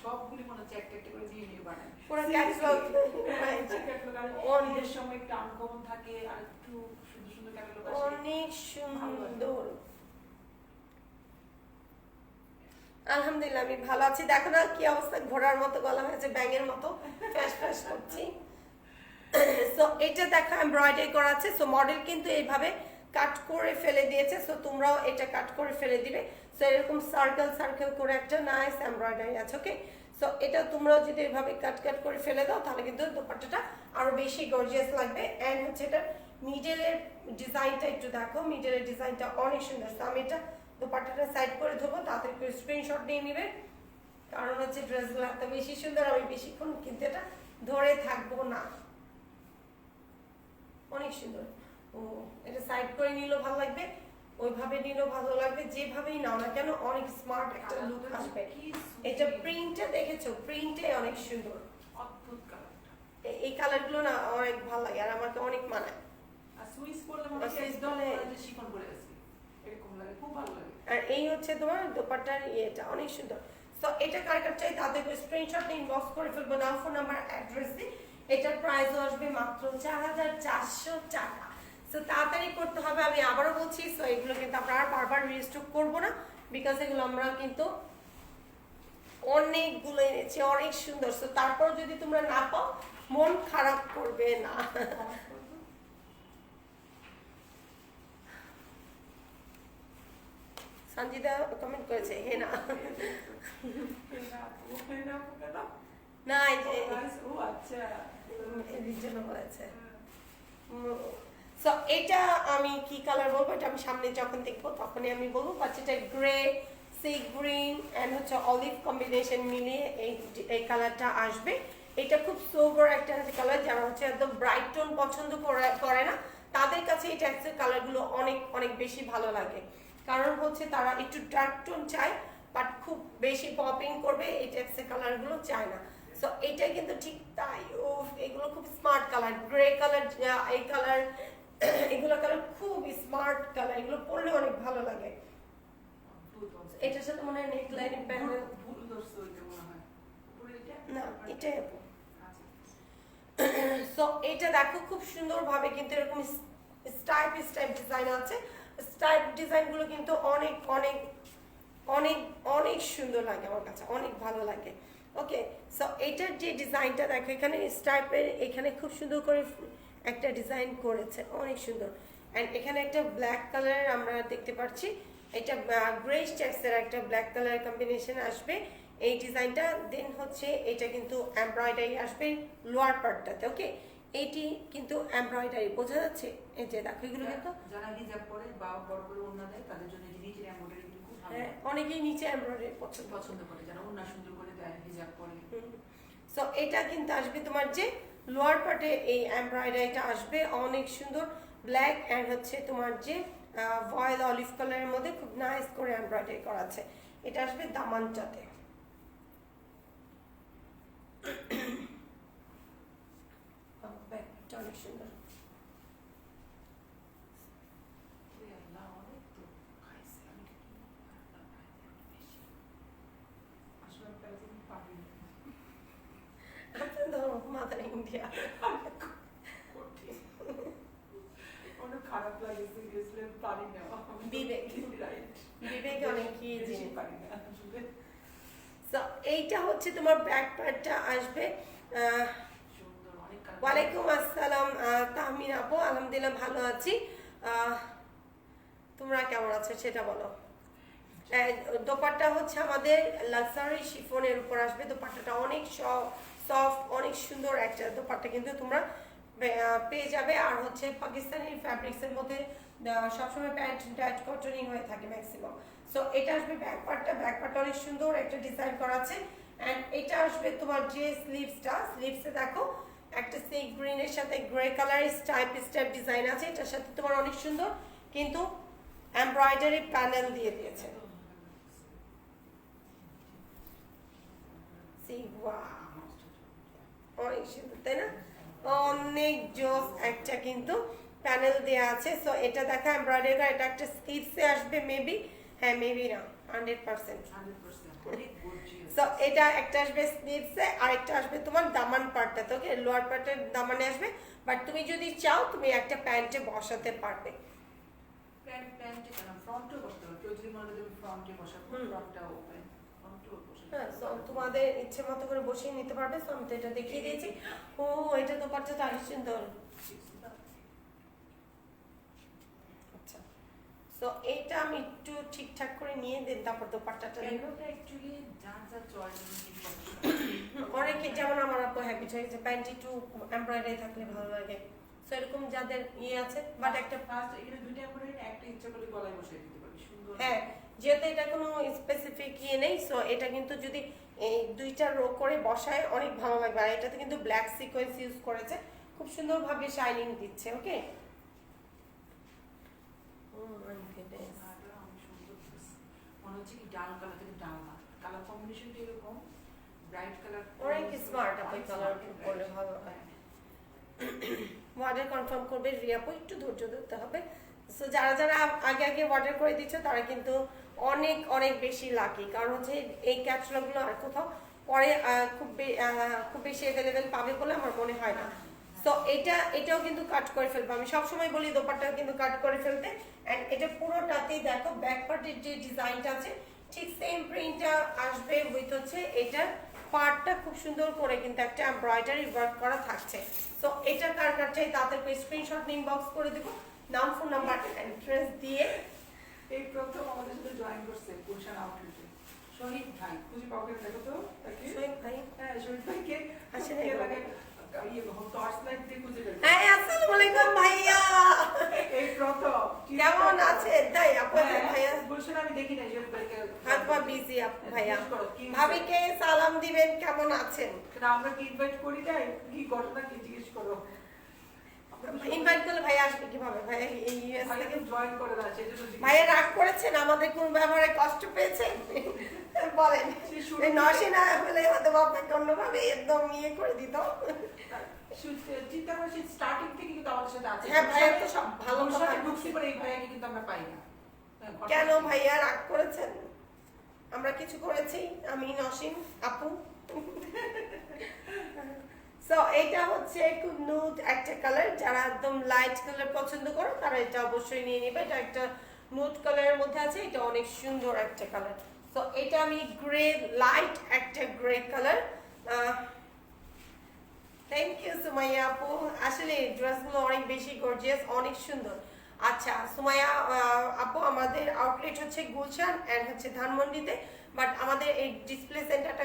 Speaker 2: সবগুলি মনে হচ্ছে একটা একটা করে দিয়ে নিয়ে বানায়।
Speaker 1: পুরো ক্যাটালগ
Speaker 2: অনেক সময় একটু আনকমন থাকে, আর একটু সুন্দর সুন্দর ক্যাটালগ আছে,
Speaker 1: অনেক সুন্দর। আলহামদুলিল্লাহ আমি ভালো আছি। দেখো না কি অবস্থা, ঘোড়ার মতো গলা হয়েছে, ব্যাঙের মতো ফ্যাস ফ্যাস করছি। সো এটা দেখো এমব্রয়ডারি করা আছে। সো মডেল কিন্তু এইভাবে কাট করে ফেলে দিয়েছে, সো তোমরাও এটা কাট করে ফেলে দিবে। সো এরকম সার্কেল সার্কেল করে একটা নাইস এমব্রয়ডারি আছে। ওকে, সো এটা তোমরাও যদি এভাবে কাট করে ফেলে দাও তাহলে কিন্তু দোপাট্টাটা আরো বেশি গর্জিয়াস লাগবে। অ্যান্ড হচ্ছে এটা মিডলের ডিজাইনটা একটু দেখো, মিডলের ডিজাইনটা অনেক সুন্দর। তো আমি এটা দোপাট্টাটা সাইড করে ধরবো, তাড়াতাড়ি করে স্ক্রিনশট নিয়ে নিবে, কারণ হচ্ছে ড্রেসগুলো এত বেশি সুন্দর, আমি বেশিক্ষণ কিন্তু এটা ধরে থাকবো না। অনেক সুন্দর। ও এটা সাইড করে নিলেও ভালো লাগবে, ওইভাবে নিলেও ভালো লাগবে, যেভাবেই নাও না কেন অনেক স্মার্ট একটা লুক আসবে। এটা প্রিন্টটা দেখেছো, প্রিন্টে অনেক সুন্দর,
Speaker 2: অদ্ভুত কালারটা।
Speaker 1: এই কালারগুলো না অনেক ভালো লাগে আর আমাকে অনেক মানায়।
Speaker 2: আর সুইস পরলে মনে হয়
Speaker 1: সুইস
Speaker 2: একদম
Speaker 1: পরলে-
Speaker 2: যে শিফন পরে আছি এরকম লাগে, খুব ভালো লাগে।
Speaker 1: আর এই হচ্ছে তোমার দোপাট্টার ইয়েটা অনেক সুন্দর। সো এটা কার কার চাই তাদের স্ক্রিনশট ইনবক্স করে ফেলবো, নাম ফোন নাম্বার অ্যাড্রেস দিয়ে। এটার প্রাইসও আসবে মাত্র 4400 টাকা। সো তাড়াতাড়ি করতে হবে, আমি আবারও বলছি। সো এগুলো কিন্তু আমরা আর বারবার রিস্টক করবো না, বিকজ এগুলো আমরা কিন্তু অনেকগুলো এনেছি, অনেক সুন্দর। সো তারপর যদি তোমরা না পাও মন খারাপ করবে না। সঞ্জিদা কমেন্ট করেছে হে না, না এই যে
Speaker 2: ও আচ্ছা।
Speaker 1: এর জন্য বলেছে। সো এটা আমি কি কালার বলবো, এটা আমি সামনে যখন দেখবো তখনই আমি বলবো। বাট এটা গ্রে, সি গ্রিন এন্ড হচ্ছে অলিভ কম্বিনেশন মিলিয়ে এই কালারটা আসবে। এটা খুব সোবার একটা কালার, যারা হচ্ছে একদম ব্রাইট টোন পছন্দ করে না তাদের কাছে এই টাইপসের কালারগুলো অনেক অনেক বেশি ভালো লাগে। কারণ হচ্ছে তারা একটু ডার্ক টোন চায় বাট খুব বেশি পপিং করবে এই টাইপসের কালারগুলো চায় না। সো এটা কিন্তু ঠিক তাই। ও এগুলো খুব স্মার্ট কালার, গ্রে কালার, এই কালার, এগুলো কালার খুব স্মার্ট কালার, এগুলো পরলে অনেক ভালো লাগে। এটার সাথে মনে হয় নেকলাইন প্যানেল,
Speaker 2: ভুল ধরছে ওইটা মনে হয়। উপরে এটা?
Speaker 1: না এটাই আপু।
Speaker 2: আচ্ছা।
Speaker 1: সো এটা দেখো খুব সুন্দরভাবে কিন্তু এরকম স্টাইপ স্টাইপ ডিজাইন আছে। স্টাইপ ডিজাইনগুলো কিন্তু অনেক অনেক অনেক অনেক সুন্দর লাগে আমার কাছে, অনেক ভালো লাগে। ওকে, সো এটার যে ডিজাইনটা দেখো এখানে স্টাইপের এখানে খুব সুন্দর করে একটা ডিজাইন করেছে, অনেক সুন্দর। অ্যান্ড এখানে একটা ব্ল্যাক কালারের আমরা দেখতে পাচ্ছি, এটা গ্রে স্টেপসের একটা ব্ল্যাক কালার কম্বিনেশন আসবে এই ডিজাইনটা। দেন হচ্ছে এটা কিন্তু এমব্রয়ডারি আসবে লোয়ার পার্টটাতে। ওকে, এইটি কিন্তু এমব্রয়ডারি, বোঝা যাচ্ছে? এই যে দেখো এগুলো কিন্তু
Speaker 2: যারা হিজাব পরে বা বড় করে ওড়না দেয় তাদের জন্য এই নিচের এমব্রয়ডারি খুব ভালো।
Speaker 1: হ্যাঁ, অনেকেই নিচে এমব্রয়ডারি পছন্দ
Speaker 2: পছন্দ করে, যারা ওড়না সুন্দর করে দেয় হিজাব পরে।
Speaker 1: সো এটা কিন্তু আসবে তোমার যে লোয়ার পার্টে এই এমব্রয়ডারিটা আসবে অনেক সুন্দর, ব্ল্যাক অ্যান্ড হচ্ছে তোমার যে ভয়েল অলিভ কালারের মধ্যে খুব নাইস করে এমব্রয়ডারি করা আছে। এটা আসবে দামানটাতে। ব্যাকটা অনেক সুন্দর।
Speaker 2: ওই আল্লাহ, অনেক তো খাইছে, আমি কি বেশি আসলে আমি প্যারাসিটামল পারি না।
Speaker 1: মাদার ইন্ডিয়া
Speaker 2: অনেক খারাপ লাগে, সিরিয়াসলি পারি না।
Speaker 1: বিবেক।
Speaker 2: রাইট,
Speaker 1: বিবেক অনেক কি
Speaker 2: বেশি
Speaker 1: জিনিস।
Speaker 2: পারি না আসলে।
Speaker 1: সো এইটা হচ্ছে তোমার ব্যাক পার্টটা আসবে।
Speaker 2: সুন্দর, অনেক কালার।
Speaker 1: ওয়ালাইকুম আসসালাম তাহমিন আপু, আলহামদুলিল্লাহ ভালো আছি। তোমরা কেমন আছো সেটা বলো। দোপাট্টা হচ্ছে আমাদের লাক্সারি শিফনের উপর আসবে। দোপাট্টাটা অনেক সফট, অনেক সুন্দর একটা দোপাট্টা কিন্তু তোমরা পেয়ে যাবে। আর হচ্ছে পাকিস্তানি ফ্যাব্রিক্সের মধ্যে সবসময় প্যান্ট ট্যাট কটনই হয়ে থাকে ম্যাক্সিমাম। সো এটা আসবে ব্যাক পার্টটা অনেক সুন্দর একটা ডিজাইন করা আছে। অ্যান্ড এটা আসবে তোমার যে স্লিভসে দেখো একটা সি গ্রিনের সাথে গ্রে কালারের স্টাইপ ডিজাইন আছে। এটার সাথে তোমার অনেক সুন্দর কিন্তু এমব্রয়ডারি প্যানেল দিয়ে দিয়েছে। অনেক সুন্দর তাই না, অনেক জোস একটা কিন্তু প্যানেল দেয়া আছে। সো এটা দেখা এমব্রয়ডারি করা, এটা একটা স্লিভসে আসবে মেবি, হ্যাঁ মেবি না 100%।
Speaker 2: 100% অনেক gorgeous।
Speaker 1: সো এটা একটা আসবে স্লিভসে আর একটা আসবে তোমার দামান পার্টটাতে। ওকে, লোয়ার পার্টের দামানে আসবে, বাট তুমি যদি চাও তুমি একটা প্যান্টে বসাতে পারবে।
Speaker 2: প্যান্টে কেন, ফ্রন্টও করতে হবে। কেউ যদি মনে করে ফ্রন্টে বসাবো, ফ্রন্টটা ওপেন, ফ্রন্টও বসাবো।
Speaker 1: হ্যাঁ, সো তোমাদের ইচ্ছে মতো করে বসিয়ে নিতে পারবে। সো আমি তো এটা দেখিয়ে দিয়েছি। ও এটা তো পার্টটা অনেক সুন্দর। আচ্ছা, সো এইটা আমি একটু ঠিকঠাক করে নিয়ে দিন, তারপর তো পাট্টাটা নিব।
Speaker 2: প্যান্টটা অ্যাকচুয়ালি যার যার চয়েস
Speaker 1: অনেকে যেমন আমার আপু হ্যাবিট হয়ে গেছে প্যান্ট একটু এমব্রয়ডারি থাকলে ভালো লাগে। সো এরকম যাদের ইয়ে আছে, বাট একটা
Speaker 2: ফার্স্ট এখানে দুইটা করে একটা ইচ্ছা করলে গলায় বসিয়ে দিতে পারবি, সুন্দর।
Speaker 1: হ্যাঁ, যেহেতু এটা কোনো স্পেসিফিক ইয়ে নেই, সো এটা কিন্তু যদি এই দুইটা রো করে বসায় অনেক ভালো লাগবে। আর এটাতে কিন্তু ব্ল্যাক সিকোয়েন্স ইউজ করেছে, খুব সুন্দরভাবে শাইনিং দিচ্ছে। ওকে, ও মাই গুডনেস,
Speaker 2: অনেক সুন্দর dress। মনে হচ্ছে কি ডাল কালার থেকে ডাল না, কালার কম্বিনেশনটা এরকম ব্রাইট কালার,
Speaker 1: অনেক স্মার্ট। আপনি কালার করলে ভালো হয়। অর্ডার কনফার্ম করবে রিয়া আপু, একটু ধৈর্য ধরতে হবে। সো যারা যারা আগে আগে অর্ডার করে দিচ্ছ তারা কিন্তু অনেক অনেক বেশি লাকি, কারণ হচ্ছে এই ক্যাপসুলগুলো আর কোথাও পরে খুব বেশি অ্যাভেলেবেল পাবে বলে আমার মনে হয় না। সো এটাও কিন্তু কাট করে ফেলবো, আমি সবসময় বলি দোপাট্টাও কিন্তু কাট করে ফেলতে। অ্যান্ড এটা পুরোটাতেই দেখো ব্যাক পার্টের যে ডিজাইনটা আছে ঠিক সেম প্রিন্টটা আসবে উইথ হচ্ছে এটার পার্টটা খুব সুন্দর করে কিন্তু একটা এমব্রয়ডারি ওয়ার্ক করা থাকছে। সো এটা কার কার চাই তাদেরকে স্ক্রিনশট ইনবক্স করে দেবো, নাম ফোন নাম্বার অ্যাড্রেস দিয়ে।
Speaker 2: এই প্রথম আমাদের সাথে জয়েন করছে গুলশান আউটলেটে শহীদ ভাই, খুঁজে পাবো কিনা দেখো তো তাকে।
Speaker 1: শহীদ ভাই,
Speaker 2: হ্যাঁ শহীদ ভাইকে
Speaker 1: আসলে
Speaker 2: কে লাগে ইয়ে টর্চ লাইট দিয়ে খুঁজে বের
Speaker 1: হ্যাঁ, আসসালামু আলাইকুম ভাইয়া,
Speaker 2: এই প্রথম
Speaker 1: কেমন আছেন? তাই আপনাদের ভাইয়া
Speaker 2: গুলশান আমি দেখি না শহীদ ভাইকে,
Speaker 1: হাতপা বিজি ভাইয়া,
Speaker 2: কি
Speaker 1: ভাবিকে সালাম দিবেন, কেমন আছেন?
Speaker 2: আমরা কি ইনভাইট করি নাই, কি ঘটনা কি জিজ্ঞেস করো।
Speaker 1: ইনভাইট করলে ভাইয়া আসবে কিভাবে? ভাইয়া এই ইউএস থেকে
Speaker 2: জয়েন করে না সেজন্য
Speaker 1: ভাইয়া রাগ করেছেন, আমাদের কোন ব্যাপারে কষ্ট পেয়েছেন বলেন। এই নশে না হলে হয়তো আপনাকে অন্যভাবে একদম ইয়ে করে দিত।
Speaker 2: চিন্তা করছি স্টার্টিং থেকে কিন্তু আমাদের সাথে আছে।
Speaker 1: হ্যাঁ ভাইয়া তো সব ভালো কথা।
Speaker 2: সাথে ঢুকছি পরে এই ভাইয়াকে কিন্তু আমরা পাই না।
Speaker 1: কেন ভাইয়া রাগ করেছেন? আমরা কিছু করেছি? আমি নসীম আপু। সো এটা হচ্ছে খুব নুড একটা কালার, যারা একদম লাইট কালার পছন্দ করো তারা এটা অবশ্যই নিয়ে নেবে। এটা একটা নুড কালারের মধ্যে আছে, এটা অনেক সুন্দর একটা কালার। সো এটা আমি গ্রে, লাইট একটা grey colour. Thank you Sumaiya আপু, আসলে ড্রেসগুলো অনেক বেশি গর্জিয়াস, অনেক সুন্দর। আচ্ছা সুমাইয়া আপু, আমাদের আউটলেট হচ্ছে গুলশান এন্ড হচ্ছে ধানমন্ডিতে, বাট আমাদের এই ডিসপ্লে সেন্টারটা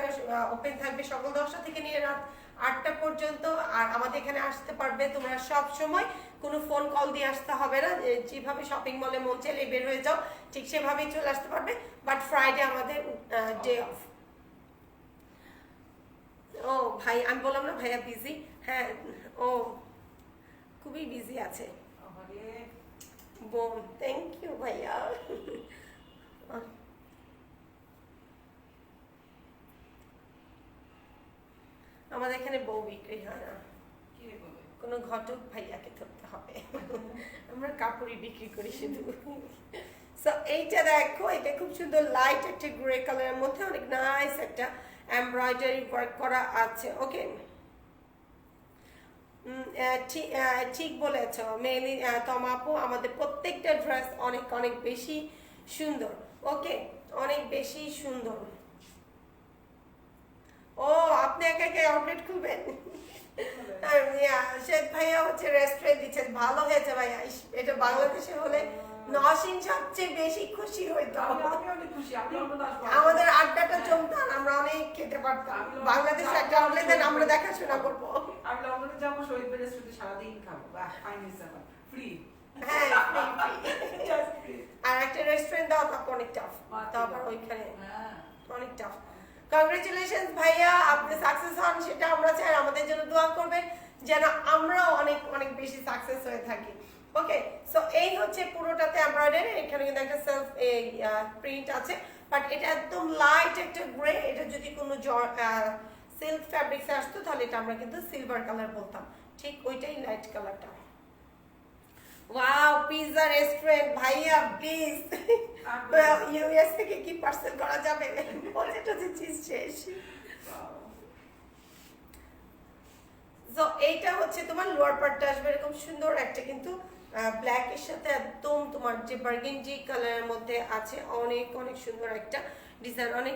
Speaker 1: ওপেন থাকবে সকাল 10টা থেকে নিয়ে রাত 8টা পর্যন্ত। আর আমাদের এখানে আসতে পারবে তোমরা সব সময়, কোনো ফোন কল দিয়ে আসতে হবে না। যেভাবে শপিং মলে মন চাইলে বের হয়ে যাও ঠিক সেভাবেই চলে আসতে পারবে, বাট ফ্রাইডে আমাদের ডে অফ। ও ভাই, আমি বললাম না ভাইয়া বিজি। হ্যাঁ, ও খুবই বিজি আছে বোন। থ্যাংক ইউ ভাইয়া। আমাদের এখানে বউ বিক্রি হয় না, কোনো ঘটক ভাইয়াকে ধরতে হবে। আমরা কাপড়ই বিক্রি করি শুধু। সো এইটা দেখো, এটা খুব সুন্দর লাইট একটা গ্রে কালারের মধ্যে অনেক নাইস একটা এমব্রয়ডারি ওয়ার্ক করা আছে। ওকে, ঠিক বলেছ মেইলি তমাপু, আমাদের প্রত্যেকটা ড্রেস অনেক অনেক বেশি সুন্দর। ওকে, অনেক বেশি সুন্দর। ও আপনি একা একা আউটলেট খুলবেন? শেখ ভাইয়া হচ্ছে রেস্টুরেন্ট দিচ্ছে, ভালো হয়েছে ভাইয়া। এটা বাংলাদেশে হলে নসীন সবচেয়ে বেশি খুশি হইতো। আমাদের আড্ডাটা জমতো, আমরা অনেক খেতে পারতাম। বাংলাদেশে একটা আউটলেট দেন, আমরা দেখাশোনা করবো।
Speaker 2: আমি লন্ডনে যাবো, শহীদ বের রেস্টুরেন্টে সারাদিন খাবো, ফ্রি।
Speaker 1: হ্যাঁ, আর একটা রেস্টুরেন্ট দাও তারপর অনেক টাফ, তারপর ওইখানে অনেক টাফ। কংগ্রেচুলেশনস ভাইয়া, আপনি সাকসেস হন সেটা আমরা চাই। আমাদের জন্য দোয়া করবেন যেন আমরাও অনেক অনেক বেশি সাকসেস হয়ে থাকি। ওকে, সো এই হচ্ছে পুরোটাতে এমব্রয়ডারি, এখানে কিন্তু একটা সেলফ প্রিন্ট আছে, বাট এটা একদম লাইট একটা গ্রে। এটা যদি কোনো সিল্ক ফ্যাব্রিক্স আসতো তাহলে এটা আমরা কিন্তু সিলভার কালার বলতাম, ঠিক ওইটাই লাইট কালারটা। ওয়াও, পিৎজা রেস্টুরেন্ট ভাইয়া প্লিজ। ইউএস থেকে কি পার্সেল করা যাবে? পটেটো চিজ শেষ। সো এইটা হচ্ছে তোমার লোয়ার পার্টটা আসবে এরকম সুন্দর একটা, কিন্তু ব্ল্যাক এর সাথে একদম তোমার যে বার্গেন্ডি কালারের মধ্যে আছে, অনেক অনেক সুন্দর একটা ডিজাইন, অনেক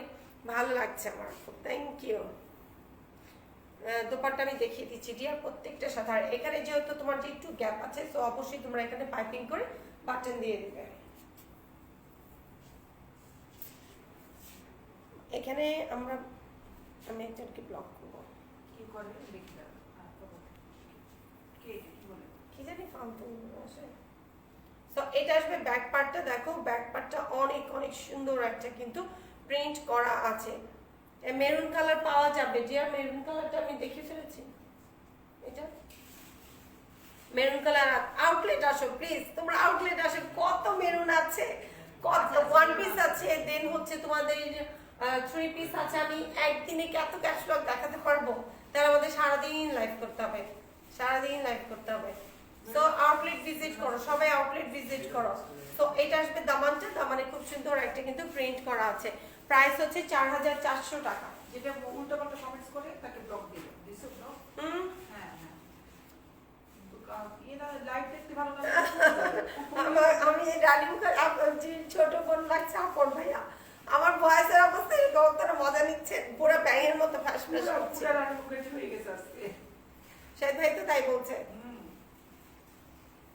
Speaker 1: ভালো লাগছে আমার। Thank you. দোপাট্টা আমি দেখিয়ে দিচ্ছি ডিয়ার প্রত্যেকটা সাথে। আর এখানে যেহেতু তোমার যে একটু গ্যাপ আছে, সো অবশ্যই তোমরা এখানে পাইপিং করে বাটন দিয়ে দিবে। এখানে আমি একজনকে ব্লক করবো,
Speaker 2: কি করে দেখি না,
Speaker 1: কি জানি ফালতু আসে। সো এটা আসবে ব্যাক পার্টটা, দেখো ব্যাক পার্টটা অনেক অনেক সুন্দর একটা কিন্তু প্রিন্ট করা আছে। মেরুন কালার পাওয়া যাবে, যে মেরুন কালারটা আমি দেখে ফেলেছি। এটা মেরুন কালার আউটলেট আসো প্লিজ, তোমরা আউটলেট আসো, কত মেরুন আছে, কত ওয়ান পিস আছে, দেন হচ্ছে তোমাদের থ্রি পিস আছে। আমি একদিনে কত ক্যাটালগ দেখাতে পারবো, তাহলে আমাদের সারাদিন লাইভ করতে হবে, সারাদিন লাইভ করতে হবে। সো আউটলেট ভিজিট করো, সবাই আউটলেট ভিজিট করো। তো এটা আসবে দামানটা, দামানে খুব সুন্দর একটা কিন্তু প্রিন্ট করা আছে, প্রাইস হচ্ছে 4400 টাকা।
Speaker 2: যেটা উল্টো পাল্টা কমেন্টস করে তাকে ব্লক দিলো, দিছো ব্লক? হ্যাঁ হ্যাঁ। এরা লাইভ দেখতে ভালো লাগে।
Speaker 1: আমি রানী মুখার ছোট বোন লাগছে আপন ভাইয়া, আমার ভয়েসের অবস্থা এরকম, তারা মজা নিচ্ছে, পুরো ব্যাঙের মতো ফাঁস ফাঁস হচ্ছে।
Speaker 2: পুরা রানী মুখার্জি হয়ে গেছে আজকে।
Speaker 1: সেই ভাই তো তাই বলছে।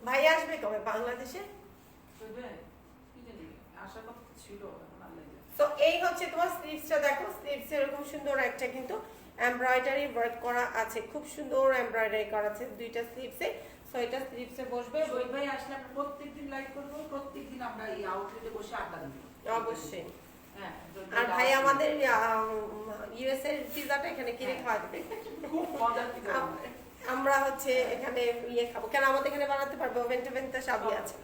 Speaker 1: ভাই আসবে কবে বাংলাদেশে?
Speaker 2: কি জানি, আসার কথা তো ছিল, এখন আর লাগে।
Speaker 1: তো এই হচ্ছে তোমার স্লিভসটা, দেখো স্লিভস এরকম সুন্দর একটা কিন্তু এমব্রয়ডারি ওয়ার্ক করা আছে, খুব সুন্দর এমব্রয়ডারি করা আছে দুইটা স্লিভসে। সো এটা স্লিভসে বসবে।
Speaker 2: শহীদ ভাই আসলে আমরা প্রত্যেকদিন লাইভ করবো, প্রত্যেকদিন আমরা এই আউটলেটে বসে আড্ডা দিব।
Speaker 1: অবশ্যই।
Speaker 2: হ্যাঁ,
Speaker 1: আর ভাই আমাদের ইউএস এর পিজাটা এখানে কিনে খাওয়া দেবে,
Speaker 2: খুব মজার পিজা।
Speaker 1: আমরা হচ্ছে এখানে ইয়ে খাবো, কেন আমাদের এখানে বানাতে পারবো, ওভেন টোভেন তো সবই আছে।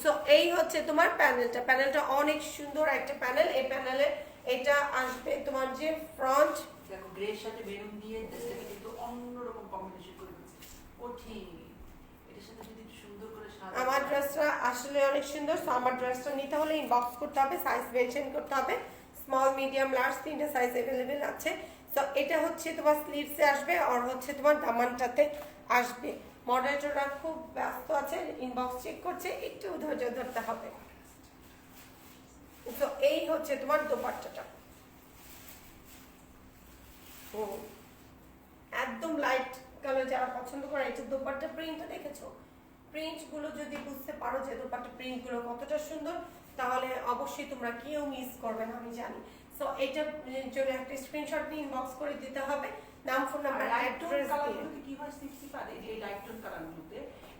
Speaker 1: সো এই হচ্ছে তোমার প্যানেলটা, প্যানেলটা অনেক সুন্দর একটা প্যানেল। এই প্যানেলে এটা আসবে তোমার যে ফ্রন্ট,
Speaker 2: দেখো গ্রে এর সাথে মেরুন দিয়ে ড্রেসটাকে কিন্তু অন্যরকম কম্বিনেশন করে দিয়েছে। ও ঠিক এটার সাথে যদি একটু সুন্দর করে সাজা।
Speaker 1: আমার ড্রেসটা আসলে অনেক সুন্দর। সো আমার ড্রেসটা নিতে হলে ইনবক্স করতে হবে, সাইজ মেনশন করতে হবে, স্মল মিডিয়াম লার্জ তিনটা সাইজ अवेलेबल আছে। সো এটা হচ্ছে তোমার স্লিভসে আসবে আর হচ্ছে তোমার দামানটাতে আসবে। মডারেটররা খুব ব্যস্ত আছে, ইনবক্স চেক করছে, একটু ধৈর্য ধরতে হবে। তো এই হচ্ছে তোমার দোপাট্টাটা, একদম লাইট কালার যারা পছন্দ করে। এটা দোপাট্টা প্রিন্টটা দেখেছো, প্রিন্ট গুলো যদি বুঝতে পারো যে দোপাট্টা প্রিন্ট গুলো কতটা সুন্দর, তাহলে অবশ্যই তোমরা কেউ মিস করবে না, আমি জানি। সো এটা জন্য একটা স্ক্রিনশট নিয়ে ইনবক্স করে দিতে হবে, নাম ফোন নাম্বার অ্যাড্রেস দিয়ে।
Speaker 2: কালারগুলোতে কি হয় সিক্সি পারে, এই লাইট টোন কালারগুলোতে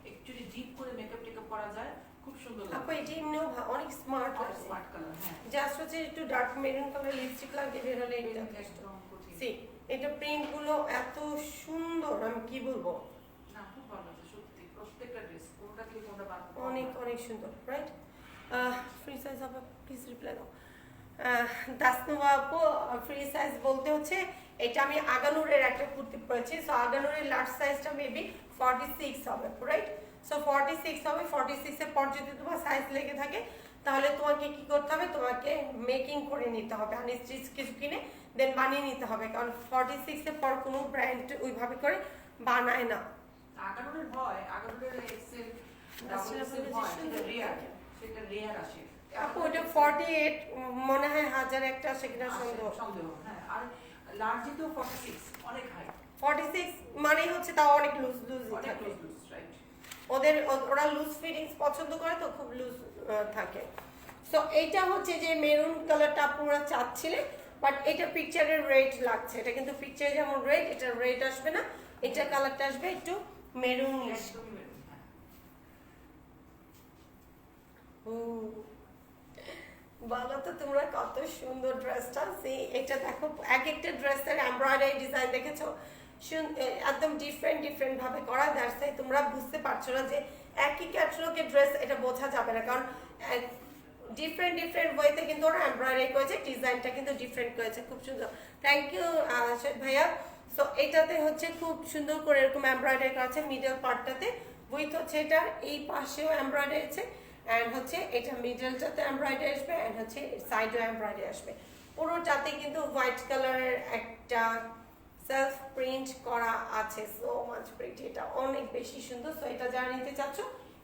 Speaker 2: একচুয়ালি ডিপ করে মেকআপ টেকআপ করা যায়, খুব সুন্দর লাগে।
Speaker 1: আপু এটা এমনিও অনেক স্মার্ট
Speaker 2: অনেক
Speaker 1: আছে,
Speaker 2: স্মার্ট কালার। হ্যাঁ,
Speaker 1: জাস্ট হচ্ছে একটু ডার্ক মেরুন কালার লিপস্টিক লাগিয়ে বের হলে এটা
Speaker 2: একদম কঠিন।
Speaker 1: সি এটা প্রিন্ট গুলো এত সুন্দর, আমি কি বলবো,
Speaker 2: না খুব ভালো লাগে সত্যি, প্রত্যেকটা ড্রেস কোনটা থেকে কোনটা বাদ
Speaker 1: অনেক অনেক সুন্দর, রাইট? ফ্রি সাইজ আপু প্লিজ রিপ্লাই দাও। দাসনুবা আপু ফ্রি সাইজ বলতে হচ্ছে এটা আমি আগানুরের একটা কুর্তি পরেছি। সো আগানুরের লার্জ সাইজটা মেবি 46 হবে, রাইট? সো 46 হবে, 46 এর পর যদি তোমার সাইজ লেগে থাকে তাহলে তোমাকে কি করতে হবে, তোমাকে মেকিং করে নিতে হবে, আনস্টিচ কিছু কিনে দেন বানিয়ে নিতে হবে, কারণ 46 এর পর কোনো ব্র্যান্ড ওইভাবে করে বানায় না।
Speaker 2: আগানোর ভয়, আগানোর এক্সেল ডাবল এক্সেল হয়, সেটা রেয়ার, সেটা রেয়ার আসে।
Speaker 1: আপু এটা 48 মনে হয় হাজার একটা আসে কিনা সন্দেহ।
Speaker 2: হ্যাঁ, আর লার্জে তো 46 অনেক হাই,
Speaker 1: 46 মানে হচ্ছে তাও অনেক লুজ লুজ
Speaker 2: অনেক
Speaker 1: থাকে,
Speaker 2: লুজ, রাইট?
Speaker 1: ওরা লুজ ফিটিংস পছন্দ করে তো খুব লুজ থাকে। সো এইটা হচ্ছে যে মেরুন কালারটা আপনারা চাচ্ছিলেন, বাট এটা পিকচারের রেড লাগছে, এটা কিন্তু পিকচারে যেমন রেড, এটা রেড আসবে না, এটা কালারটা আসবে একটু মেরুনিশ।
Speaker 2: একদমই মেরুন। হ্যাঁ,
Speaker 1: বলো তো তোমরা কত সুন্দর ড্রেসটা। এটা দেখো, এক একটা ড্রেসের এমব্রয়ডারি ডিজাইন দেখেছো, একদম ডিফারেন্ট ডিফারেন্ট ভাবে করা। দ্যাটস তাই তোমরা বুঝতে পারছো না যে একই ক্যাটালগের ড্রেস, এটা বোঝা যাবে না, কারণ ডিফারেন্ট ডিফারেন্ট ওয়েতে কিন্তু ওরা এমব্রয়ডারি করেছে, ডিজাইনটা কিন্তু ডিফারেন্ট করেছে, খুব সুন্দর। থ্যাংক ইউ ভাইয়া। সো এটাতে হচ্ছে খুব সুন্দর করে এরকম এমব্রয়ডারি করা আছে মিডল পার্টটাতে, উইথ হচ্ছে এটা এই পাশেও এমব্রয়ডারি আছে, অ্যান্ড হচ্ছে এটা মিডলটাতে এমব্রয়ডারি আসবে, অ্যান্ড হচ্ছে সাইডেও এমব্রয়ডারি আসবে। পুরোটাতে কিন্তু হোয়াইট কালারের একটা সেলফ প্রিন্ট করা আছে, সো মাচ প্রিটি, এটা অনেক বেশি সুন্দর। সো এটা যারা নিতে চাচ্ছ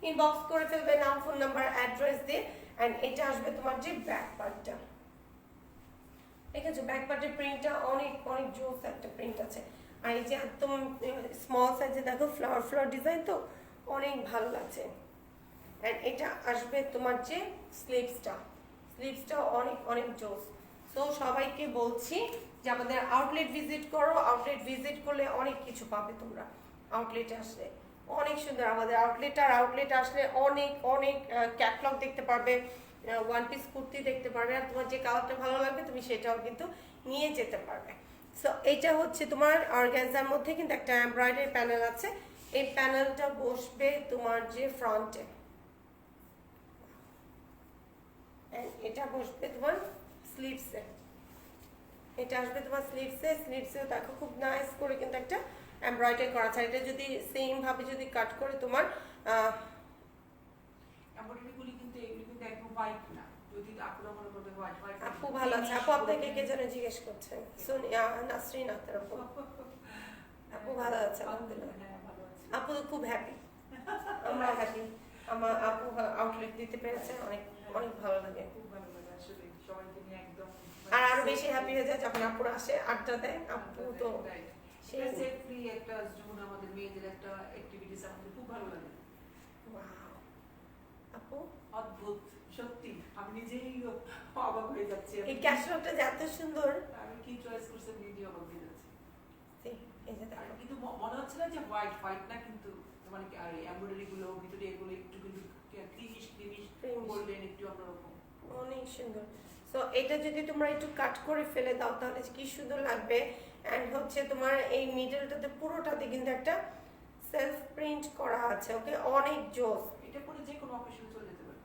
Speaker 1: ইনবক্স করে ফেলবে নাম ফোন নাম্বার অ্যাড্রেস দিয়ে। অ্যান্ড এটা আসবে তোমার যে ব্যাক পার্টটা, ঠিক আছে, ব্যাক পার্টের প্রিন্টটা অনেক অনেক জোস একটা প্রিন্ট আছে। আর এই যে একদম স্মল সাইজে দেখো ফ্লাওয়ার ফ্লাওয়ার ডিজাইন, তো অনেক ভালো লাগছে। অ্যান্ড এটা আসবে তোমার যে স্লিভসটা অনেক অনেক জোস। সো সবাইকে বলছি যে আমাদের আউটলেট ভিজিট করো, আউটলেট ভিজিট করলে অনেক কিছু পাবে তোমরা। আউটলেটে আসলে অনেক সুন্দর আমাদের আউটলেট, আর আউটলেট আসলে অনেক অনেক ক্যাটলগ দেখতে পারবে, ওয়ান পিস কুর্তি দেখতে পারবে, আর তোমার যে কালারটা ভালো লাগবে তুমি সেটাও কিন্তু নিয়ে যেতে পারবে। সো এইটা হচ্ছে তোমার অর্গানজার মধ্যে কিন্তু একটা এমব্রয়ডারি প্যানেল আছে, এই প্যানেলটা বসবে তোমার যে ফ্রন্টে, এটা বসবে তোমার স্লিভসে, এটা আসবে তোমার স্লিভসেও দেখো খুব নাইস করে কিন্তু একটা এমব্রয়ডারি করা আছে। এটা যদি সেম ভাবে যদি কাট করে তোমার
Speaker 2: এমব্রয়ডারি গুলি কিন্তু এগুলি কিন্তু একদম হোয়াইট না, যদি আপুরা মনে করবে হোয়াইট হোয়াইট।
Speaker 1: আপু ভালো আছে, আপু আপনাকে কে যেন জিজ্ঞেস করছেন, সোনিয়া নাসরিন আক্তার আপু। আপু ভালো আছে আলহামদুলিল্লাহ।
Speaker 2: হ্যাঁ ভালো আছে।
Speaker 1: আপু তো খুব হ্যাপি, আমরা হ্যাপি, আমার আপু আউটলেট দিতে পেরেছে, অনেক অনেক ভালো লাগে।
Speaker 2: খুব ভালো লাগে আসলে সবাইকে নিয়ে একদম।
Speaker 1: আর আরো বেশি হ্যাপি হয়ে যায় যখন আপুরা আসে আড্ডা দেয়, আপু তো সেই
Speaker 2: সেফলি একটা জোন আমাদের মেয়েদের একটা অ্যাক্টিভিটিস আমাদের খুব ভালো লাগে।
Speaker 1: ওয়াও আপু
Speaker 2: অদ্ভুত সত্যি, আমি নিজেই অবাক হয়ে যাচ্ছি।
Speaker 1: এই ক্যাশলটা যে এত সুন্দর,
Speaker 2: আমি কি চয়েস করছি নিজেই অবাক হয়ে যাচ্ছি।
Speaker 1: এই যে
Speaker 2: আর
Speaker 1: দেখো
Speaker 2: কিন্তু মনে হচ্ছে না যে হোয়াইট হোয়াইট না, কিন্তু মানে এমব্রয়ডারি গুলো ভিতরে এগুলো একটু কিন্তু ক্রিমিশ গোল্ডেন একটু অন্যরকম,
Speaker 1: অনেক সুন্দর। সো এটা যদি তোমরা একটু কাট করে ফেলে দাও তাহলে কি সুন্দর লাগবে। এন্ড হচ্ছে তোমার এই মিডলটাতে পুরোটাতে কিন্তু একটা সেলফ প্রিন্ট করা আছে, ওকে অনেক জোস।
Speaker 2: এটা পরে যে কোনো অকেশনে চলে যেতে পারে।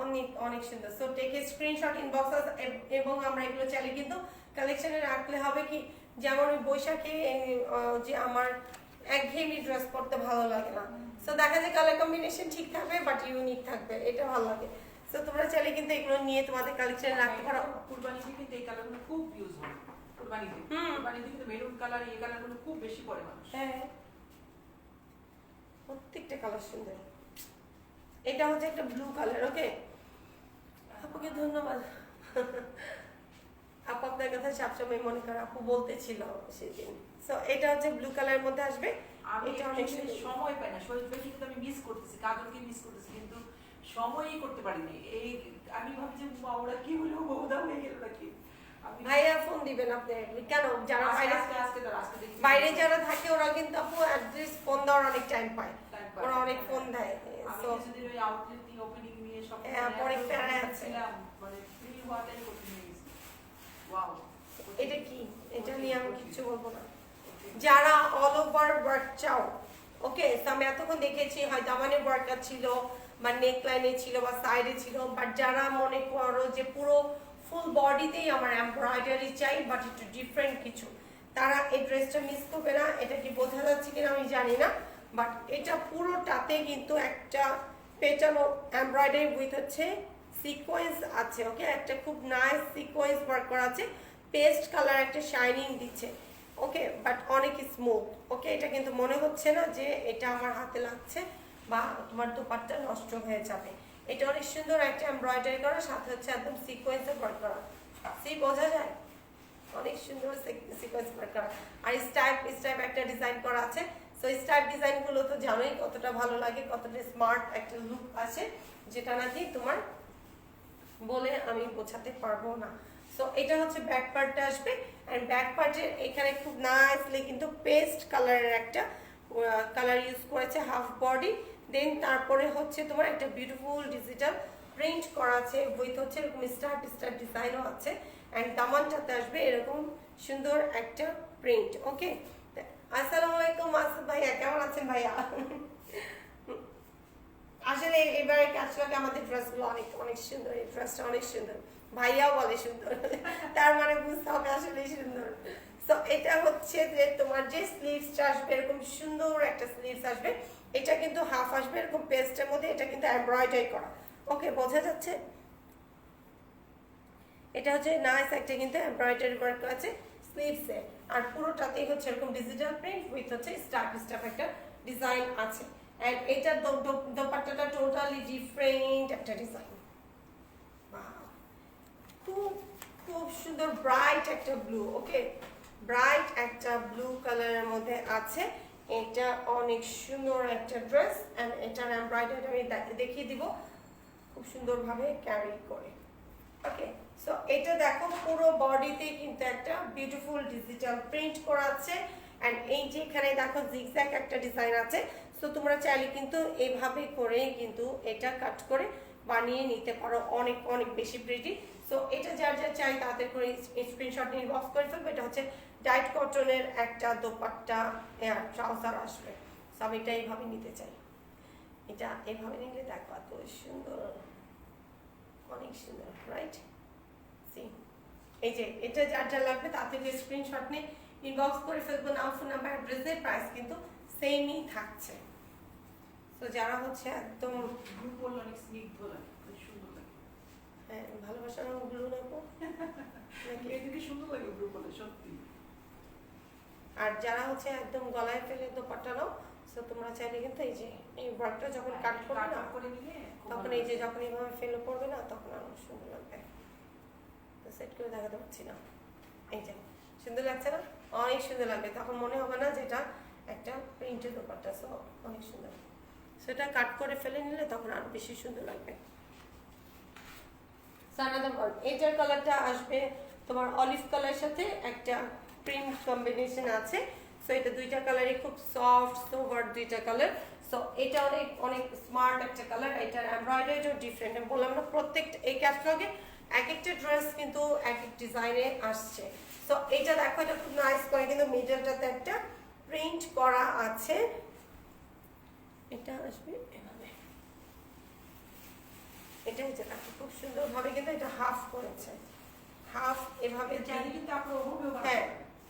Speaker 1: অনেক অনেক সুন্দর। So take a screenshot inbox এবং আমরা এগুলো চাইলে কিন্তু কালেকশনে রাখলে হবে কি, যেমন ওই বৈশাখে যে আমার একঘেয়েমি ড্রেস পরতে ভালো লাগে না, সো দেখা যায় কালার কম্বিনেশন ঠিক থাকবে বাট ইউনিক থাকবে, এটা ভালো লাগে। সো তোমরা চাইলে কিন্তু এগুলো নিয়ে তোমাদের কালেকশনে রাখতে পারো।
Speaker 2: কুরবানিতে কিন্তু এই কালারগুলো খুব ইউজ হয়, কুরবানিতে কিন্তু মেরুন কালার এই কালারগুলো খুব বেশি পরে মানুষ।
Speaker 1: হ্যাঁ প্রত্যেকটা কালার সুন্দর। এটা হচ্ছে একটা ব্লু কালার, ওকে আপুকে ধন্যবাদ। আপু আপনার কথা সবসময় মনে করে, আপু বলতেছিল সেদিন। সো এটা হচ্ছে ব্লু কালারের মধ্যে আসবে,
Speaker 2: আমি
Speaker 1: এটা অনেক
Speaker 2: actually সময় পাই না, শহীদ ভাইকে কিন্তু আমি মিস করতেছি, কাজলকে মিস করতেছি, কিন্তু সময়ই করতে পারিনি। এই আমি ভাবছি ওরা কি হলো, বউদা হয়ে গেল নাকি।
Speaker 1: ভাইয়া ফোন দিবেন আপনি, কেন যারা বাইরে বাইরে যারা থাকে ওরা কিন্তু আপু অ্যাটলিস্ট ফোন দেওয়ার অনেক টাইম পায়, ওরা অনেক ফোন দেয়।
Speaker 2: আমি
Speaker 1: সো
Speaker 2: কিছুদিন ওই আউটলেট দিয়ে ওপেনিং নিয়ে সব
Speaker 1: পরে প্যারায় আছে।
Speaker 2: মানে ফ্রি হওয়াটাই করতে নিয়ে গেছি। ওয়াও,
Speaker 1: এটা কি, এটা নিয়ে আমি কিচ্ছু বলবো না। যারা অল ওভার ওয়ার্ক চাও, ওকে আমি এতক্ষণ দেখেছি হয়তো দামানে ওয়ার্কার ছিল বা নেক লাইনে ছিল বা সাইডে ছিল, বাট যারা মনে করো যে পুরো ফুল বডিতেই আমার এমব্রয়ডারি চাই বাট একটু ডিফারেন্ট কিছু, তারা এই ড্রেসটা মিস করবে না। এটা কি বোঝা যাচ্ছে কিনা আমি জানি না, বাট এটা পুরোটাতে কিন্তু একটা পেটানো এমব্রয়ডারি উইথ হচ্ছে সিকোয়েন্স আছে, ওকে একটা খুব নাইস সিকোয়েন্স ওয়ার্ক করা আছে, পেস্ট কালার একটা শাইনিং দিচ্ছে, ওকে বাট অনেক স্মুথ, ওকে এটা কিন্তু মনে হচ্ছে না যে এটা আমার হাতে লাগছে বা তোমার দোপাট্টা নষ্ট হয়ে যাবে। এটা অনেক সুন্দর একটা এমব্রয়ডারি করা, সাথে হচ্ছে একদম সিকোয়েন্সে ওয়ার্ক করা, বোঝা যায় অনেক সুন্দর সিকোয়েন্স ওয়ার্ক করা। আর স্টাইপ একটা ডিজাইন করা আছে। সো স্টাইপ ডিজাইনগুলো তো জানোই কতটা ভালো লাগে, কতটা স্মার্ট একটা লুক আছে, যেটা নাকি তোমার বলে আমি বোঝাতে পারবো না। সো এটা হচ্ছে ব্যাক পার্টটা আসবে, এন্ড ব্যাক পার্টের এখানে খুব নাইসলি কিন্তু পেস্ট কালারের একটা কালার ইউজ করেছে হাফ বডি, দেন তারপরে হচ্ছে তোমার একটা বিউটিফুল ডিজিটাল প্রিন্ট করা আছে উইথ হচ্ছে এরকম স্টার ডিজাইনও আছে, এন্ড দামানটাতে আসবে এরকম সুন্দর একটা প্রিন্ট, ওকে। আসসালামু আলাইকুম আসিফ ভাইয়া, কেমন আছেন ভাইয়া? আসলে এবারে ক্যাটলগে আমাদের ড্রেসগুলো অনেক অনেক সুন্দর, এই ড্রেসটা অনেক সুন্দর, ভাইয়াও বলে সুন্দর, তার মানে বুঝতে হবে আসলে সুন্দর। সো এটা হচ্ছে যে তোমার যে স্লিভসটা আসবে এরকম সুন্দর একটা স্লিভস আসবে, এটা কিন্তু হাফ আসবে এরকম পেস্টের মধ্যে, এটা কিন্তু এমব্রয়ডারি করা, ওকে বোঝা যাচ্ছে। এটা হচ্ছে নাইস একটা কিন্তু এমব্রয়ডারি ওয়ার্ক আছে স্লিভসে, আর পুরোটাতেই হচ্ছে এরকম ডিজিটাল প্রিন্ট উইথ হচ্ছে স্টাফ একটা ডিজাইন আছে, এন্ড এটার দোপাট্টাটা টোটালি ডিফারেন্ট একটা ডিজাইন, খুব খুব সুন্দর ব্রাইট একটা ব্লু, ওকে ব্রাইট একটা ব্লু কালারের মধ্যে আছে। এটা অনেক সুন্দর একটা ড্রেস, এন্ড এটার এমব্রয়ডারি আমি দেখিয়ে দিব খুব সুন্দরভাবে ক্যারি করে, ওকে। সো এটা দেখো পুরো বডিতে কিন্তু একটা বিউটিফুল ডিজিটাল প্রিন্ট করা আছে, এন্ড এই যে এখানে দেখো জিগজ্যাগ একটা ডিজাইন আছে। সো তোমরা চাইলে কিন্তু এইভাবে করে কিন্তু এটা কাট করে বানিয়ে নিতে পারো, অনেক অনেক বেশি প্রিটি। সো এটা যার চাই তাদের করে স্ক্রিনশট নিয়ে বক্স করে ফেলবে। এটা হচ্ছে ডাইট কটনের একটা দোপাট্টা ট্রাউজার আসবে। সো আমি এটা এইভাবে নিতে চাই। এটা এভাবে নিলে দেখো এত সুন্দর, অনেক সুন্দর, রাইট? সি এই যে এটা যার যা লাগবে তাতে যে স্ক্রিনশট নিয়ে ইনবক্স করে ফেলবো, নাম, ফোন নাম্বার, অ্যাড্রেস দিয়ে, প্রাইস কিন্তু সেমই থাকছে। তো যারা হচ্ছে একদম
Speaker 2: ব্লু বললে অনেক স্নিগ্ধ লাগে, খুব সুন্দর লাগে।
Speaker 1: হ্যাঁ, ভালোবাসার রঙ ব্লু নেবো নাকি?
Speaker 2: এদিকে সুন্দর লাগে ব্লু বললে, সত্যি।
Speaker 1: আর যারা হচ্ছে একদম গলায় ফেলে দোপাট্টা নাও, সো তোমরা চাইলে কিন্তু এই যে এই ওয়ার্কটা যখন কাট করবে না,
Speaker 2: করে নিলে
Speaker 1: তখন এই যে যখন এইভাবে ফেলে পড়বে না, তখন আরো সুন্দর লাগবে। তো সেট করে দেখাতে পারছি না, এই যে সুন্দর লাগছে না? অনেক সুন্দর লাগবে, তখন মনে হবে না যেটা একটা প্রিন্টের দোপাট্টা। সো অনেক সুন্দর, সেটা কাট করে ফেলে নিলে তখন আরো বেশি সুন্দর লাগবে। এটার কালারটা আসবে তোমার অলিভ কালারের সাথে একটা প্রিন্ট কম্বিনেশন আছে। সো এটা দুইটা কালারই খুব সফট সোভার দুইটা কালার। সো এটা অনেক অনেক স্মার্ট একটা কালার। এটার এমব্রয়ডারিটাও ডিফারেন্ট। আমি বললাম না প্রত্যেকটা এই ক্যাটালগে এক একটা ড্রেস কিন্তু এক এক ডিজাইনে আসছে। সো এটা দেখো, এটা খুব নাইস করে কিন্তু মিডলটাতে একটা প্রিন্ট করা আছে। এটা আসবে এভাবে, এটা হচ্ছে খুব সুন্দরভাবে কিন্তু এটা হাফ করেছে, হাফ এভাবে
Speaker 2: চাইলে কিন্তু আপনারা ওভাবেও
Speaker 1: হ্যাঁ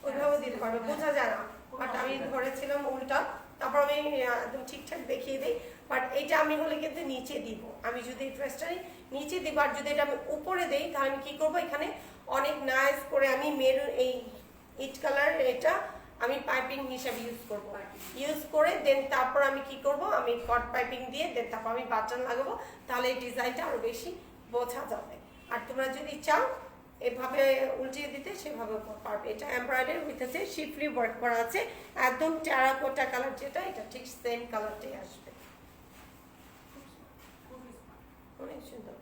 Speaker 1: ওইভাবে দিতে পারবে, বোঝা যায় না। বাট আমি ধরেছিলাম উল্টা, তারপর আমি একদম ঠিকঠাক দেখিয়ে দিই। বাট এইটা আমি হলে কিন্তু নিচে দিব, আমি যদি এই ড্রেসটা নিচে দিব, আর যদি এটা আমি উপরে দিই তাহলে আমি কি করবো, এখানে অনেক নাইস করে আমি মেরুন এই ইট কালার এটা আমি পাইপিং হিসাবে ইউজ করব। ইউজ করে দেন তারপর আমি কি করব, আমি কট পাইপিং দিয়ে দেন তারপর আমি বাটন লাগাবো, তাহলে এই ডিজাইনটা আরো বেশি বোঝা যাবে। আর তোমরা যদি চাও এভাবে উল্টিয়ে দিতে সেভাবে পারবে। এটা এমব্রয়ডারি উইথ আছে, শিফলি ওয়ার্ক করা আছে, একদম টেরাকোটা কালার যেটা, এটা ঠিক সেম কালারটাই আসবে। অনেক সুন্দর।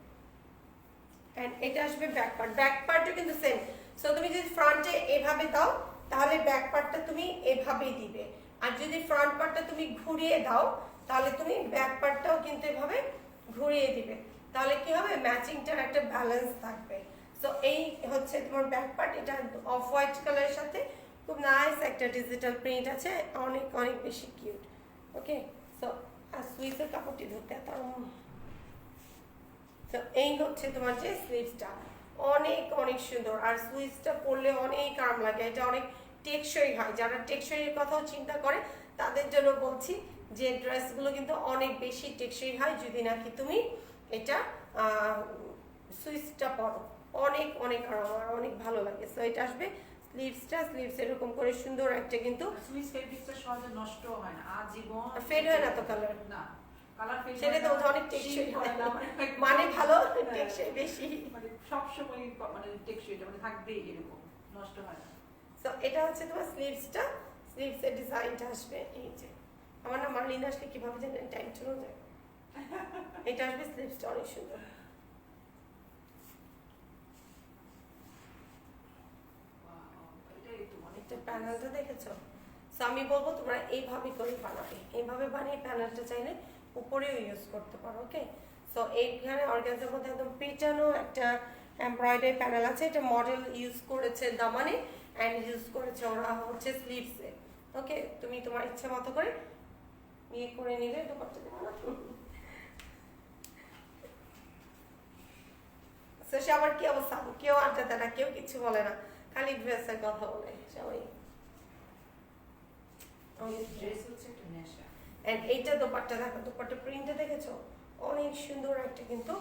Speaker 1: এন্ড এটা আসবে ব্যাক পার্ট, ব্যাক পার্টও কিন্তু সেম। সো তুমি যদি ফ্রন্টে এভাবে দাও তাহলে ব্যাক পার্টটা তুমি এভাবেই দিবে, আর যদি ফ্রন্ট পার্টটা তুমি ঘুরিয়ে দাও তাহলে তুমি ব্যাক পার্টটাও কিন্তু এভাবে ঘুরিয়ে দিবে, তাহলে কি হবে, ম্যাচিংটার একটা ব্যালেন্স থাকবে। সো এই হচ্ছে তোমার ব্যাক পার্ট। এটা অফ হোয়াইট কালারের সাথে খুব নাইস একটা ডিজিটাল প্রিন্ট আছে, অনেক অনেক বেশি কিউট। ওকে, সো আর সুইসের কাপড়টি ধরতে তো এই হচ্ছে তোমার যে স্লিভসটা, অনেক অনেক সুন্দর। আর সুইচটা পরলে অনেক আরাম লাগে, এটা অনেক টেকসই হয়। যারা টেকসইয়ের কথাও চিন্তা করে তাদের জন্য বলছি যে ড্রেসগুলো কিন্তু অনেক বেশি টেকসই হয় যদি নাকি তুমি এটা সুইচটা পরো, অনেক অনেক আরাম আর অনেক ভালো লাগে। সো এটা আসবে স্লিভস এরকম করে সুন্দর একটা, কিন্তু
Speaker 2: সুইস ফেব্রিক্সটা সহজে নষ্ট হয় না, আজীবন
Speaker 1: ফেড হয় না তো কালার,
Speaker 2: না কালার ফেড
Speaker 1: সেটা তো অনেক টেকসই হয়, মানে ভালো টেকসই বেশি,
Speaker 2: মানে সব সময় মানে টেকসই, এটা মানে থাকবে এরকম, নষ্ট হয় না।
Speaker 1: সো এটা হচ্ছে তোমার স্লিভসের ডিজাইনটা আসবে এই যে, আমার না মার্লিন আসলে কিভাবে জানেন টাইম চলে যায়। এটা আসবে স্লিভসটা অনেক সুন্দর। এটা প্যানেলটা দেখেছো? সো আমি বলবো তোমরা এইভাবে করে বানাবে, এইভাবে বানিয়ে প্যানেলটা চাইলে উপরেও ইউজ করতে পারো। ওকে, সো এইখানে অর্গানজার মধ্যে একদম পেটানো একটা এমব্রয়ডারি প্যানেল আছে, এটা মডেল ইউজ করেছে দামানে অ্যান্ড ইউজ করেছে ওরা হচ্ছে স্লিভসে। ওকে, তুমি তোমার ইচ্ছা মতো করে ইয়ে করে নিবে, দোপাট্টা দেবো না। সো সবার কি অবস্থা, কেউ আড্ডা দেয় না, কেউ কিছু বলে না, খালি ড্রেসের কথা বলে সবাই।
Speaker 2: ড্রেস হচ্ছে একটা নেশা।
Speaker 1: এন্ড এইটা দোপাট্টা দেখো, দোপাট্টা প্রিন্টটা দেখেছো, অনেক সুন্দর একটা কিন্তু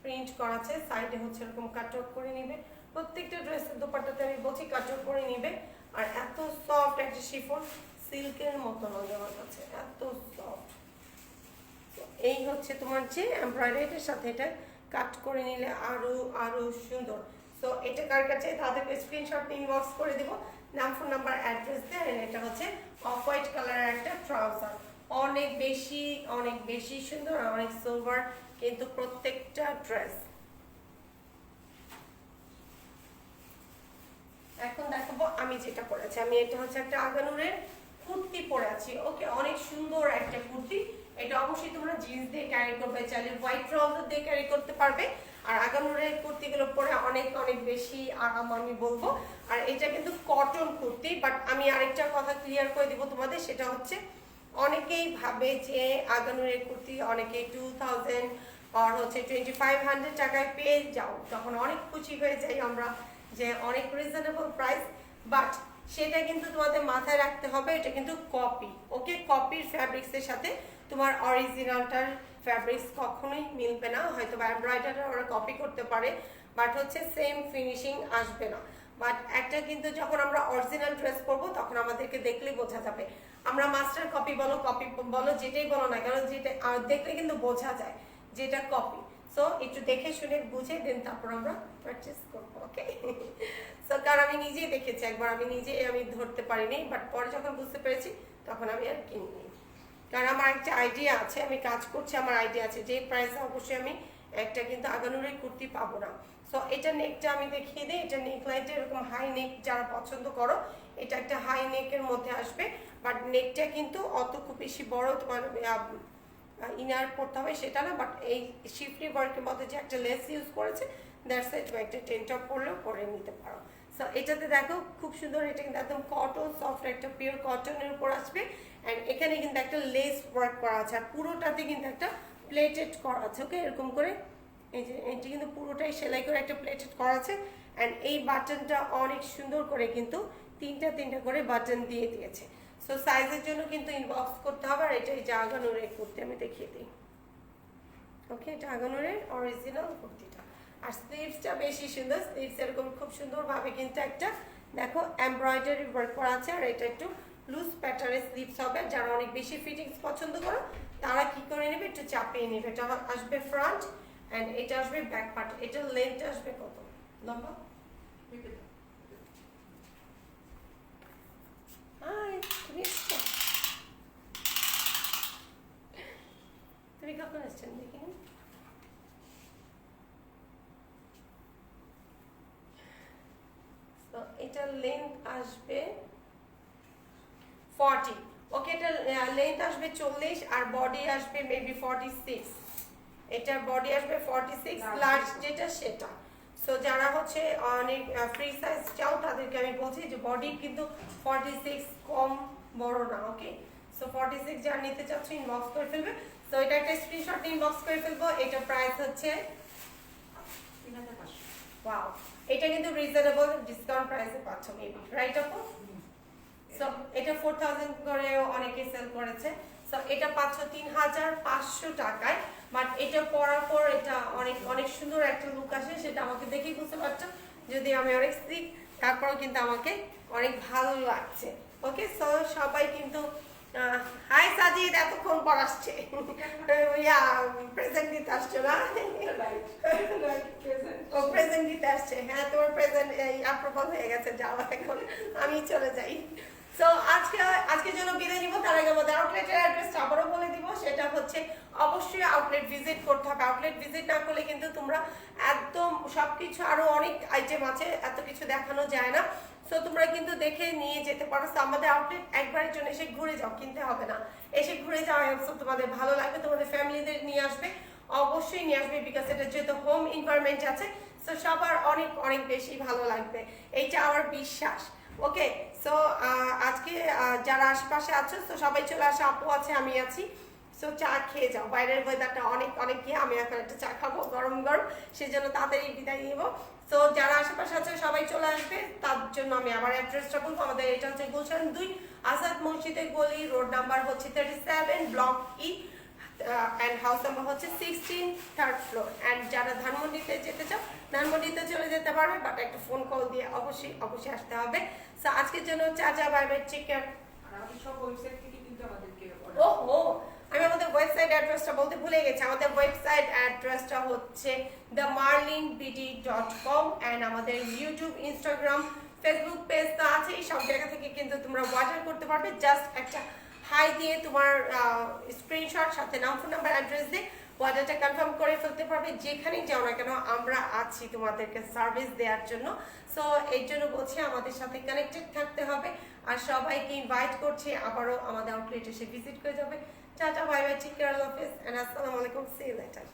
Speaker 1: প্রিন্ট করা আছে। সাইডে হচ্ছে এরকম কাটওয়ার্ক করে নিবে, প্রত্যেকটা ড্রেসের দোপাট্টাতে আমি বলছি কাটওয়ার্ক করে নিবে। আর এত সফট একটা শিফন, সিল্কের মতো হবে আমার কাছে, এত সফট। এই হচ্ছে তোমার যে এমব্রয়ডারিটার সাথে এটা কাট করে নিলে আরো আরো সুন্দর। সো এটা কার কাছে তাদেরকে স্ক্রিনশট ইনবক্স করে দিব, নাম, ফোন নাম্বার, অ্যাড্রেস দিয়ে। এটা হচ্ছে অফ হোয়াইট কালারের একটা ট্রাউজার, অনেক বেশি সুন্দর আর অনেক সোভার কিন্তু প্রত্যেকটা ড্রেস। এখন দেখাবো আমি যেটা পরেছি, আমি এটা হচ্ছে একটা আগানুরের কুর্তি পরে আছি। ওকে, অনেক সুন্দর একটা কুর্তি, এটা অবশ্যই তোমরা জিন্স দিয়ে ক্যারি করবে, চাইলে হোয়াইট ট্রাউজার দিয়ে ক্যারি করতে পারবে। আর আগানুরের কুর্তিগুলো পরে অনেক অনেক বেশি আরাম আমি বলবো। আর এটা কিন্তু কটন কুর্তি, বাট আমি আরেকটা কথা ক্লিয়ার করে দিব তোমাদের, সেটা হচ্ছে অনেকেই ভাবে যে আগানুরের কুর্তি অনেকেই 2000 আর হচ্ছে 2500 টাকায় পেয়ে যাও, তখন অনেক খুশি হয়ে যাই আমরা যে অনেক রিজনেবল প্রাইস। বাট সেটা কিন্তু তোমাদের মাথায় রাখতে হবে, এটা কিন্তু কপি, ওকে? কপির ফ্যাব্রিক্সের সাথে তোমার অরিজিনালটার ফ্যাব্রিক্স কখনোই মিলবে না। হয়তো বা এমব্রয়ডারি ওরা কপি করতে পারে, বাট হচ্ছে সেম ফিনিশিং আসবে না। বাট একটা কিন্তু যখন আমরা অরিজিনাল ড্রেস পরবো তখন আমাদেরকে দেখলেই বোঝা যাবে। আমরা মাস্টার কপি বলো, কপি বলো, যেটাই বলো না কেন, যেটা দেখলে কিন্তু বোঝা যায় যেটা কপি। সো একটু দেখে শুনে বুঝে দেন তারপর আমরা পারচেস করবো, ওকে? সো কারণ আমি নিজেই দেখেছি একবার, আমি ধরতে পারিনি, বাট পরে যখন বুঝতে পেরেছি তখন আমি আর কিনিনি। কারণ আমার একটা আইডিয়া আছে, আমি কাজ করছি, আমার আইডিয়া আছে যে প্রাইসে অবশ্যই আমি একটা কিন্তু আগানুরের কুর্তি পাবো না। সো এটা নেকটা আমি দেখিয়ে দিই, এটা নেক লাইনটা এরকম হাই নেক যারা পছন্দ করো, এটা একটা হাই নেকের মধ্যে আসবে, বাট নেকটা কিন্তু অত খুব বেশি বড় তোমার ইনার পড়তে হবে সেটা না, বাট এই শিফলি ওয়ার্কের মধ্যে যে একটা লেস ইউজ করেছে, দ্যাটস ইট। একটা টেন টপ পরলেও পরে নিতে পারো। সো এটাতে দেখো খুব সুন্দর, এটা কিন্তু একদম কটন সফট, একটা পিওর কটনের উপর আসবে। অ্যান্ড এখানে কিন্তু একটা লেস ওয়ার্ক করা আছে, আর পুরোটাতে কিন্তু একটা প্লেটেড করা আছে, ওকে? এরকম করে এই যে এটি কিন্তু পুরোটাই সেলাই করে একটা প্লেটেড করা আছে। অ্যান্ড এই বাটনটা অনেক সুন্দর করে কিন্তু তিনটা করে বাটন দিয়ে দিয়েছে। সো সাইজের জন্য কিন্তু ইনবক্স করতে হবে। আর এটা এই যে আগানুরের কুর্তি আমি দেখিয়ে দিই, ওকে? এটা আগানুরের অরিজিনাল কুর্তিটা। আর স্লিভসটা বেশি সুন্দর, স্লিভস এরকম খুব সুন্দরভাবে কিন্তু একটা দেখো এমব্রয়ডারি ওয়ার্ক করা আছে। আর এটা একটু লুজ প্যাটার্নের স্লিভস হবে, যারা অনেক বেশি ফিটিংস পছন্দ করো তারা কি করে নেবে, একটু চাপিয়ে নেবে। এটা আসবে ফ্রন্ট অ্যান্ড এটা আসবে ব্যাক পার্ট। এটার লেন্থ আসবে কত লম্বা? তুমি কখন আসছেন দেখি? এটার লেন্থ আসবে 40, ওকে? এটা লেন্থ আসবে 40 আর বডি আসবে মেবি 46। এটার বডি আসবে 46 লার্জ যেটা সেটা। সো যারা হচ্ছে অনেক ফ্রি সাইজ চাও তাদেরকে আমি বলছি যে বডি কিন্তু 46 কম বড় না, ওকে? সো 46 যারা নিতে চাচ্ছ ইনবক্স করে ফেলবে। সো এটা একটা স্ক্রিনশট ইনবক্স করে ফেলবো। এটা প্রাইস হচ্ছে
Speaker 2: 3500।
Speaker 1: ওয়াও, এটা কিন্তু রিজনেবল ডিসকাউন্ট প্রাইসে পাচ্ছ মেবি, রাইট আপু? সো এটা 4000 করে অনেকে সেল করেছে। সো এটা পাচ্ছ 3500 টাকায়। বাট এটা পরার পর এটা অনেক অনেক সুন্দর একটা লুক আসে, সেটা আমাকে দেখেই বুঝতে পারছো। যদি আমি অনেক সিক, তারপরেও কিন্তু আমাকে অনেক ভালো লাগছে, ওকে? সো সবাই কিন্তু হাই সাজিদ এতক্ষণ পর আসছে, ইয়া প্রেজেন্ট দিতে আসছে না? ও প্রেজেন্ট দিতে আসছে, হ্যাঁ তোমার প্রেজেন্ট অ্যাপ্রুভাল হয়ে গেছে, যাও এখন আমি চলে যাই। সো আজকের জন্য বিদায় নিব। তার আগে আমাদের আউটলেটের অ্যাড্রেসটা আবারও বলে দিব, সেটা হচ্ছে অবশ্যই আউটলেট ভিজিট করতে হবে। আউটলেট ভিজিট না করলে কিন্তু তোমরা একদম সবকিছু, আরো অনেক আইটেম আছে, এত কিছু দেখানো যায় না। সো তোমরা কিন্তু দেখে নিয়ে যেতে পারো। সো আমাদের আউটলেট একবারের জন্য এসে ঘুরে যাও, কিনতে হবে না, এসে ঘুরে যাও। তোমাদের ভালো লাগবে, তোমাদের ফ্যামিলিদের নিয়ে আসবে, অবশ্যই নিয়ে আসবে, বিকজ এটা যেহেতু হোম এনভায়রনমেন্ট আছে। সো সবার অনেক অনেক বেশি ভালো লাগবে, এইটা আমার বিশ্বাস, ওকে? সো আজকে যারা আশেপাশে আছো তো সবাই চলে আসো, আপু আছে, আমি আছি। সো চা খেয়ে যাও, বাইরের ওয়েদারটা অনেক অনেক গিয়ে আমি এখন একটা চা খাবো গরম গরম, সেই জন্য তাড়াতাড়ি বিদায় নিব। সো যারা আশেপাশে আছে সবাই চলে আসবে, তার জন্য আমি আবার অ্যাড্রেসটা বলবো। আমাদের এটা হচ্ছে গুলশান 2 আজাদ মসজিদের গলি, রোড নাম্বার হচ্ছে 37, block E, and house number হচ্ছে 16, থার্ড ফ্লোর। অ্যান্ড যারা ধানমন্ডিতে যেতে চাও ধানমন্ডিতে চলে যেতে পারবে, বাট একটা ফোন কল দিয়ে অবশ্যই অবশ্যই আসতে হবে। সো আজকের জন্য চাচা, বাই বাই, টেক কেয়ার।
Speaker 2: আর আমাদের সব ওয়েবসাইট থেকে কিন্তু আমাদেরকে
Speaker 1: ওহো, আমি আমাদের ওয়েবসাইট অ্যাড্রেসটা বলতে ভুলে গেছি। আমাদের ওয়েবসাইট অ্যাড্রেসটা হচ্ছে themarlinbd.com, অ্যান্ড আমাদের ইউটিউব, ইনস্টাগ্রাম, ফেসবুক পেজ তো আছে, এই সব জায়গা থেকে কিন্তু তোমরা অর্ডার করতে পারবে। জাস্ট একটা হাই দিয়ে তোমার স্ক্রিনশট সাথে নাম, ফোন নাম্বার, অ্যাড্রেস দিয়ে অর্ডারটা কনফার্ম করে ফেলতে পারবে। যেখানেই যাও না কেন আমরা আছি তোমাদেরকে সার্ভিস দেওয়ার জন্য। সো এই জন্য বলছি আমাদের সাথে কানেক্টেড থাকতে হবে। আর সবাইকে ইনভাইট করছি আবারও আমাদের আউটলেট এসে ভিজিট করে যাবে। Tata, bye bye, take care, আল্লাহ হাফেজ, এন্ড আসসালামু আলাইকুম, সি ইউ লেটার।